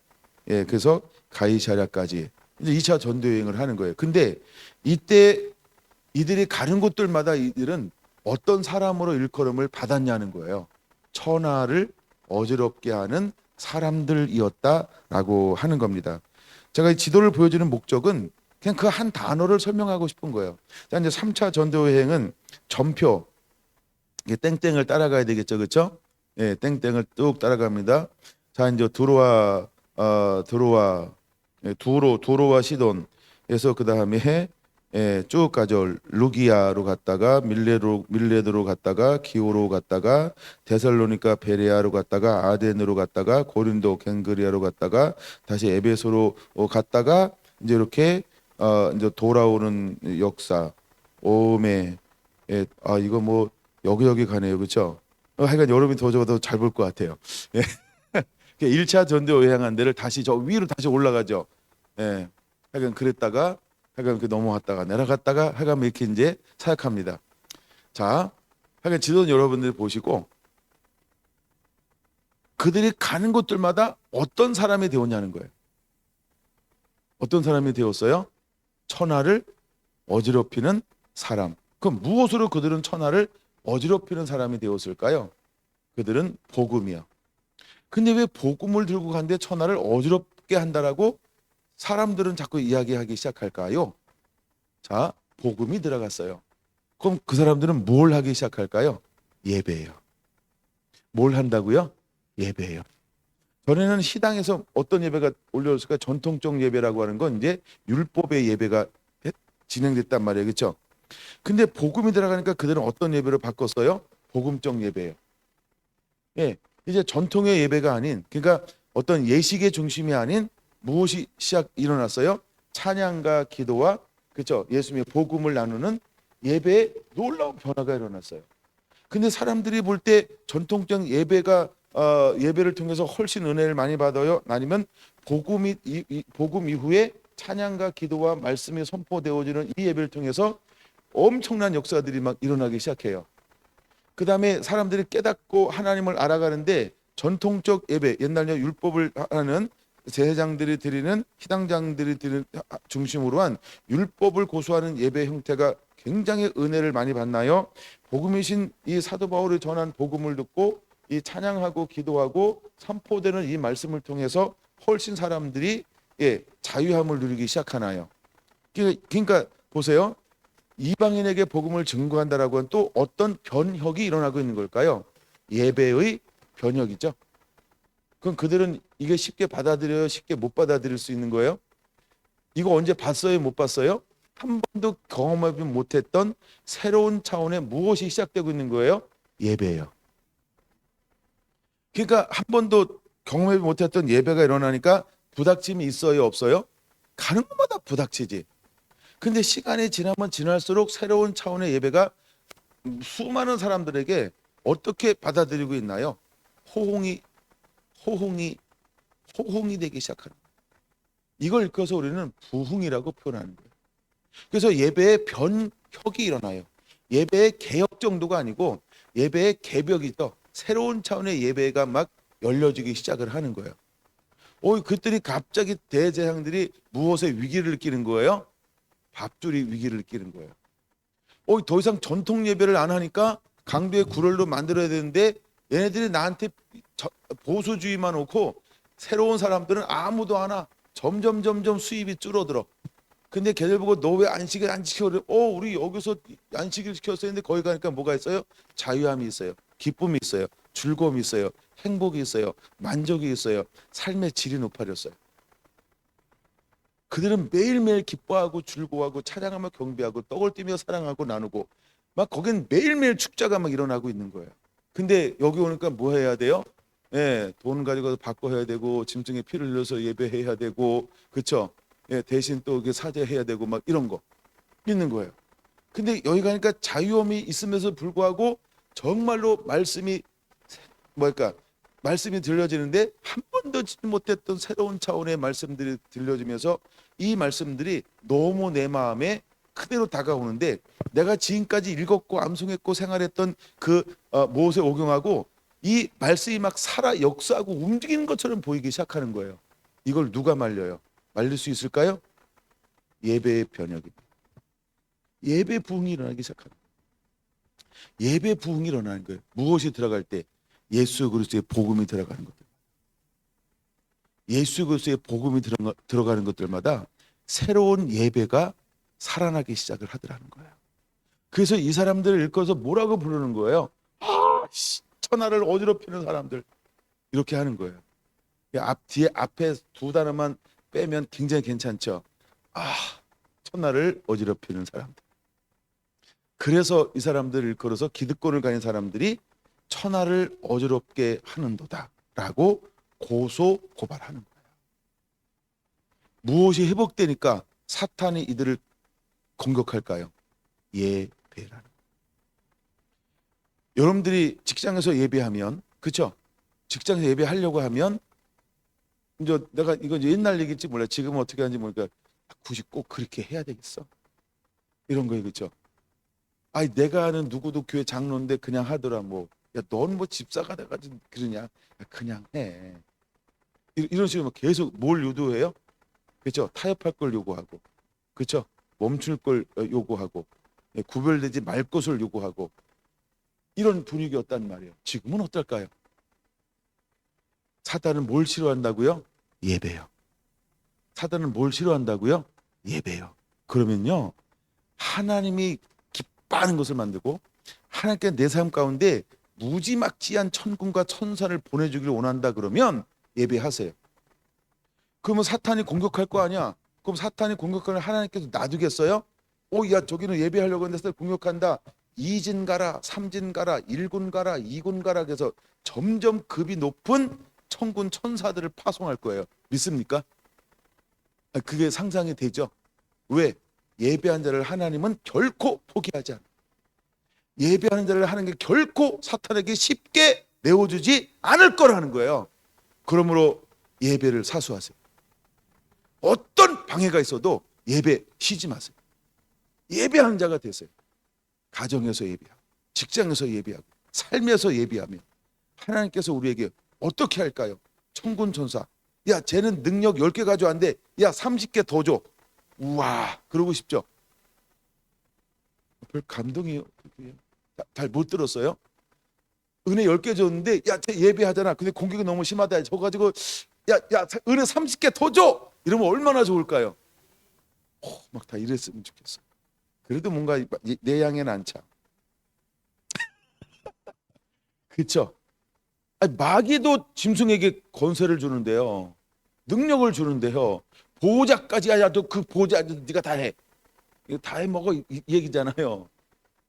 예, 그래서 가이사랴까지 이제 2차 전도 여행을 하는 거예요. 근데 이때 이들이 가는 곳들마다 이들은 어떤 사람으로 일컬음을 받았냐는 거예요. 천하를 어지럽게 하는 사람들이었다라고 하는 겁니다. 제가 이 지도를 보여주는 목적은 그냥 그 한 단어를 설명하고 싶은 거예요. 자, 이제 3차 전도 여행은 전표 이게 땡땡을 따라가야 되겠죠, 그렇죠? 예, 땡땡을 뚝 따라갑니다. 자, 이제 두로와 시돈에서 그 다음에 쭉 가죠. 루기아로 갔다가 밀레도로 갔다가 기오로 갔다가 데살로니가 베레아로 갔다가 아덴으로 갔다가 고린도 겐그리아로 갔다가 다시 에베소로 갔다가 이제 이렇게 이제 돌아오는 역사 오메 이거 뭐 여기저기 가네요, 그렇죠? 하여간 여러분이 더 적어도 잘 볼 것 같아요. 예. 1차 전도 여행한 데를 다시 저 위로 다시 올라가죠. 예. 하여간 그랬다가 하여간 그 넘어갔다가 내려갔다가 하여간 이렇게 이제 사역합니다. 자, 하여간 지도는 여러분들 보시고 그들이 가는 곳들마다 어떤 사람이 되었냐는 거예요. 어떤 사람이 되었어요? 천하를 어지럽히는 사람. 그럼 무엇으로 그들은 천하를 어지럽히는 사람이 되었을까요? 그들은 복음이요. 근데 왜 복음을 들고 간데 천하를 어지럽게 한다라고 사람들은 자꾸 이야기하기 시작할까요? 자, 복음이 들어갔어요. 그럼 그 사람들은 뭘 하기 시작할까요? 예배예요. 뭘 한다고요? 예배예요. 전에는 시당에서 어떤 예배가 올려졌을까? 전통적 예배라고 하는 건 이제 율법의 예배가 진행됐단 말이에요. 그렇죠? 근데 복음이 들어가니까 그들은 어떤 예배로 바꿨어요? 복음적 예배예요. 예, 이제 전통의 예배가 아닌, 그러니까 어떤 예식의 중심이 아닌 무엇이 일어났어요? 찬양과 기도와 그렇죠? 예수님의 복음을 나누는 예배에 놀라운 변화가 일어났어요. 근데 사람들이 볼 때 전통적 예배가 예배를 통해서 훨씬 은혜를 많이 받아요? 아니면 복음 이후에 찬양과 기도와 말씀이 선포되어지는 이 예배를 통해서 엄청난 역사들이 막 일어나기 시작해요. 그 다음에 사람들이 깨닫고 하나님을 알아가는데 전통적 예배, 옛날에 율법을 하는 제사장들이 드리는 희당장들이 드리는 중심으로 한 율법을 고수하는 예배 형태가 굉장히 은혜를 많이 받나요? 복음이신 이 사도 바울이 전한 복음을 듣고 이 찬양하고 기도하고 선포되는 이 말씀을 통해서 훨씬 사람들이 자유함을 누리기 시작하나요? 그러니까 보세요. 이방인에게 복음을 증거한다라고 하는 또 어떤 변혁이 일어나고 있는 걸까요? 예배의 변혁이죠. 그럼 그들은 이게 쉽게 받아들여요? 쉽게 못 받아들일 수 있는 거예요? 이거 언제 봤어요? 못 봤어요? 한 번도 경험하지 못했던 새로운 차원의 무엇이 시작되고 있는 거예요? 예배예요. 그러니까 한 번도 경험하지 못했던 예배가 일어나니까 부닥침이 있어요? 없어요? 가는 곳마다 부닥치지. 근데 시간이 지나면 지날수록 새로운 차원의 예배가 수많은 사람들에게 어떻게 받아들이고 있나요? 호홍이 호홍이 호홍이 되기 시작하는 거예요. 이걸 읽어서 우리는 부흥이라고 표현하는 거예요. 그래서 예배의 변혁이 일어나요. 예배의 개혁 정도가 아니고 예배의 개벽이죠. 새로운 차원의 예배가 막 열려지기 시작을 하는 거예요. 그랬더니 갑자기 대제사장들이 무엇의 위기를 느끼는 거예요? 밥줄이 위기를 느끼는 거예요. 더 이상 전통 예배를 안 하니까 강도의 굴을로 만들어야 되는데 얘네들이 나한테 보수주의만 놓고 새로운 사람들은 아무도 안 와. 점점 수입이 줄어들어. 근데 걔들 보고 너 왜 안식을 안 지켜? 우리 여기서 안식일 지켰어야 했는데 거기 가니까 뭐가 있어요? 자유함이 있어요. 기쁨이 있어요. 즐거움이 있어요. 행복이 있어요. 만족이 있어요. 삶의 질이 높아졌어요. 그들은 매일매일 기뻐하고 즐거워하고 찬양하며 경배하고 떡을 띠며 사랑하고 나누고 막 거긴 매일매일 축제가 막 일어나고 있는 거예요. 근데 여기 오니까 뭐 해야 돼요? 돈 가지고 받고 해야 되고 짐승의 피를 흘려서 예배해야 되고 그렇죠? 대신 또 사죄해야 되고 막 이런 거 있는 거예요. 근데 여기 가니까 자유함이 있음에도 불구하고 정말로 말씀이 말씀이 들려지는데 한 번도 듣지 못했던 새로운 차원의 말씀들이 들려지면서 이 말씀들이 너무 내 마음에 그대로 다가오는데 내가 지금까지 읽었고 암송했고 생활했던 그 모세 오경하고 이 말씀이 막 살아 역사하고 움직이는 것처럼 보이기 시작하는 거예요. 이걸 누가 말려요? 말릴 수 있을까요? 예배의 변혁입니다. 예배 부흥이 일어나기 시작하는 거예요. 예배 부흥이 일어나는 거예요. 무엇이 들어갈 때? 예수 그리스도의 복음이 들어가는 것들. 예수 그리스도의 복음이 들어가는 것들마다 새로운 예배가 살아나기 시작을 하더라는 거예요. 그래서 이 사람들을 읽어서 뭐라고 부르는 거예요? 천하를 어지럽히는 사람들 이렇게 하는 거예요. 뒤에 앞에 두 단어만 빼면 굉장히 괜찮죠. 천하를 어지럽히는 사람들. 그래서 이 사람들을 일컬어서 기득권을 가진 사람들이 천하를 어지럽게 하는도다라고 고소 고발하는 거예요. 무엇이 회복되니까 사탄이 이들을 공격할까요? 예배라는 거예요. 여러분들이 직장에서 예배하면 그렇죠? 직장에서 예배하려고 하면 이제 내가 이건 옛날 얘기일지 몰라. 지금은 어떻게 하는지 모르니까 굳이 꼭 그렇게 해야 되겠어? 이런 거예요, 그렇죠? 내가 아는 누구도 교회 장로인데 그냥 하더라 뭐. 넌 뭐 집사가 돼가지고 그러냐? 그냥 해. 이런 식으로 계속 뭘 유도해요? 그렇죠? 타협할 걸 요구하고, 그렇죠? 멈출 걸 요구하고, 구별되지 말 것을 요구하고 이런 분위기였단 말이에요. 지금은 어떨까요? 사단은 뭘 싫어한다고요? 예배요. 사단은 뭘 싫어한다고요? 예배요. 그러면요 하나님이 기뻐하는 것을 만들고 하나님께 내 삶 가운데 무지막지한 천군과 천사를 보내주기를 원한다 그러면 예배하세요. 그러면 사탄이 공격할 거 아니야. 그럼 사탄이 공격하면 하나님께서 놔두겠어요? 저기는 예배하려고 했는데 공격한다. 2진 가라, 3진 가라, 1군 가라, 2군 가라 해서 점점 급이 높은 천군 천사들을 파송할 거예요. 믿습니까? 그게 상상이 되죠. 왜? 예배한 자를 하나님은 결코 포기하지 않아요. 예배하는 자를 하나님께 결코 사탄에게 쉽게 내어주지 않을 거라는 거예요. 그러므로 예배를 사수하세요. 어떤 방해가 있어도 예배 쉬지 마세요. 예배하는 자가 되세요. 가정에서 예배하고 직장에서 예배하고 삶에서 예배하면 하나님께서 우리에게 어떻게 할까요? 천군 천사, 쟤는 능력 10개 가져왔는데 30개 더 줘. 우와, 그러고 싶죠? 별 감동이 잘 못 들었어요? 은혜 10개 줬는데 쟤 예배하잖아. 근데 공격이 너무 심하다. 저 가지고 은혜 30개 더 줘. 이러면 얼마나 좋을까요? 막 다 이랬으면 좋겠어. 그래도 뭔가 내 양에는 안 차. 그렇죠? 마귀도 짐승에게 권세를 주는데요. 능력을 주는데요. 보호자까지 하야도 그 보호자 네가 다 해. 이거 다 해먹어 이 얘기잖아요.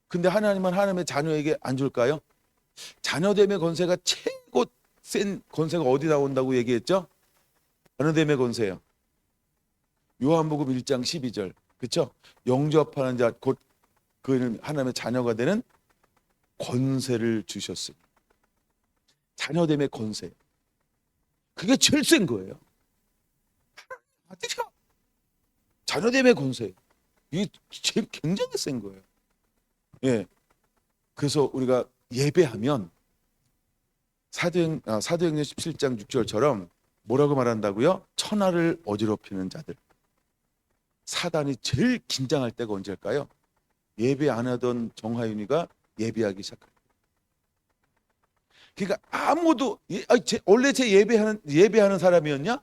근데 하나님은 하나님의 자녀에게 안 줄까요? 자녀됨의 권세가 최고 센 권세가 어디 나온다고 얘기했죠? 자녀됨의 권세요. 요한복음 1장 12절. 그렇죠? 영접하는 자 곧 그는 하나님의 자녀가 되는 권세를 주셨으니. 자녀됨의 권세. 그게 제일 센 거예요. 아들이야. 자녀됨의 권세. 이게 제일 굉장히 센 거예요. 예. 그래서 우리가 예배하면 사도행전 17장 6절처럼 뭐라고 말한다고요? 천하를 어지럽히는 자들. 사단이 제일 긴장할 때가 언제일까요? 예배 안 하던 정하윤이가 예배하기 시작할 때. 그러니까 아무도 원래 제 예배하는 사람이었냐?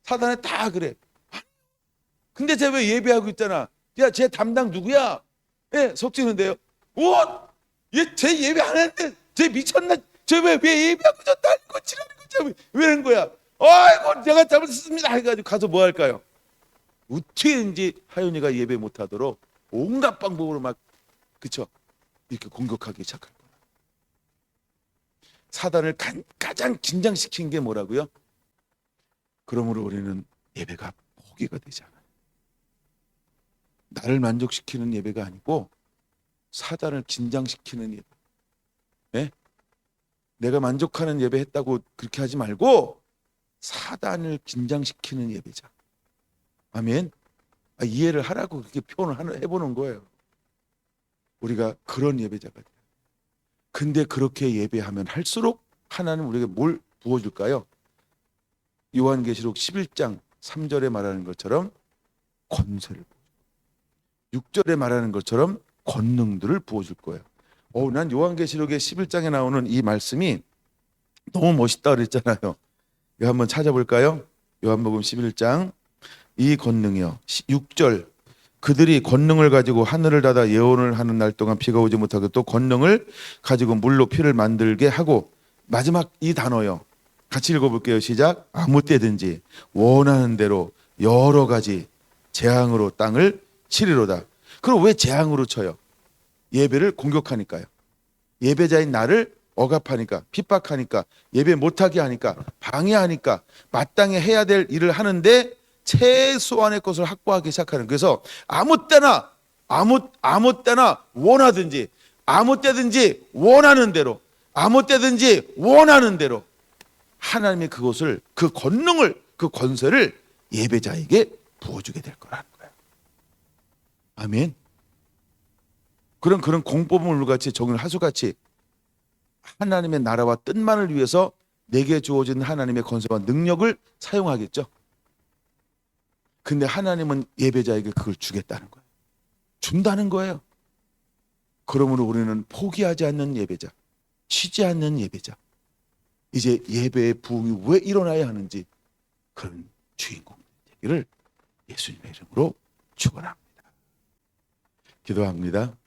사단은 다 그래. 근데 쟤 왜 예배하고 있잖아. 야, 쟤 담당 누구야? 예, 속지는데요. 얘쟤 예배 안 하는데 쟤 미쳤나? 쟤 왜 예배하고 저 딸고 지랄고 왜 이런 거야? 아이고 제가 잘못했습니다 해가지고 가서 뭐 할까요? 어떻게든지 하윤이가 예배 못하도록 온갖 방법으로 막 그쵸? 이렇게 공격하기 시작할 거야. 사단을 가장 긴장시킨 게 뭐라고요? 그러므로 우리는 예배가 포기가 되지 않아요. 나를 만족시키는 예배가 아니고 사단을 긴장시키는 예배. 네? 내가 만족하는 예배 했다고 그렇게 하지 말고 사단을 긴장시키는 예배자. 아멘. 이해를 하라고 그렇게 표현을 해보는 거예요. 우리가 그런 예배자가 돼요. 근데 그렇게 예배하면 할수록 하나님 우리에게 뭘 부어줄까요? 요한계시록 11장 3절에 말하는 것처럼 권세를, 6절에 말하는 것처럼 권능들을 부어줄 거예요. 난 요한계시록의 11장에 나오는 이 말씀이 너무 멋있다 그랬잖아요. 이거 한번 찾아볼까요? 요한복음 11장 이 권능이요. 6절 그들이 권능을 가지고 하늘을 닫아 예언을 하는 날 동안 비가 오지 못하게 또 권능을 가지고 물로 피를 만들게 하고 마지막 이 단어요. 같이 읽어볼게요. 시작. 아무 때든지 원하는 대로 여러 가지 재앙으로 땅을 치리로다. 그럼 왜 재앙으로 쳐요? 예배를 공격하니까요. 예배자인 나를 억압하니까, 핍박하니까, 예배 못하게 하니까, 방해하니까, 마땅히 해야 될 일을 하는데 최소한의 것을 확보하기 시작하는. 그래서 아무 때나 원하든지, 아무 때든지 원하는 대로, 아무 때든지 원하는 대로 하나님이 그것을, 그 권능을, 그 권세를 예배자에게 부어주게 될 거라는 거예요. 아멘. 그런 공법물 같이 정말 하수같이 하나님의 나라와 뜻만을 위해서 내게 주어진 하나님의 권세와 능력을 사용하겠죠. 근데 하나님은 예배자에게 그걸 주겠다는 거예요. 준다는 거예요. 그러므로 우리는 포기하지 않는 예배자, 쉬지 않는 예배자, 이제 예배의 부흥이 왜 일어나야 하는지 그런 주인공 되기를 예수님의 이름으로 축원합니다. 기도합니다.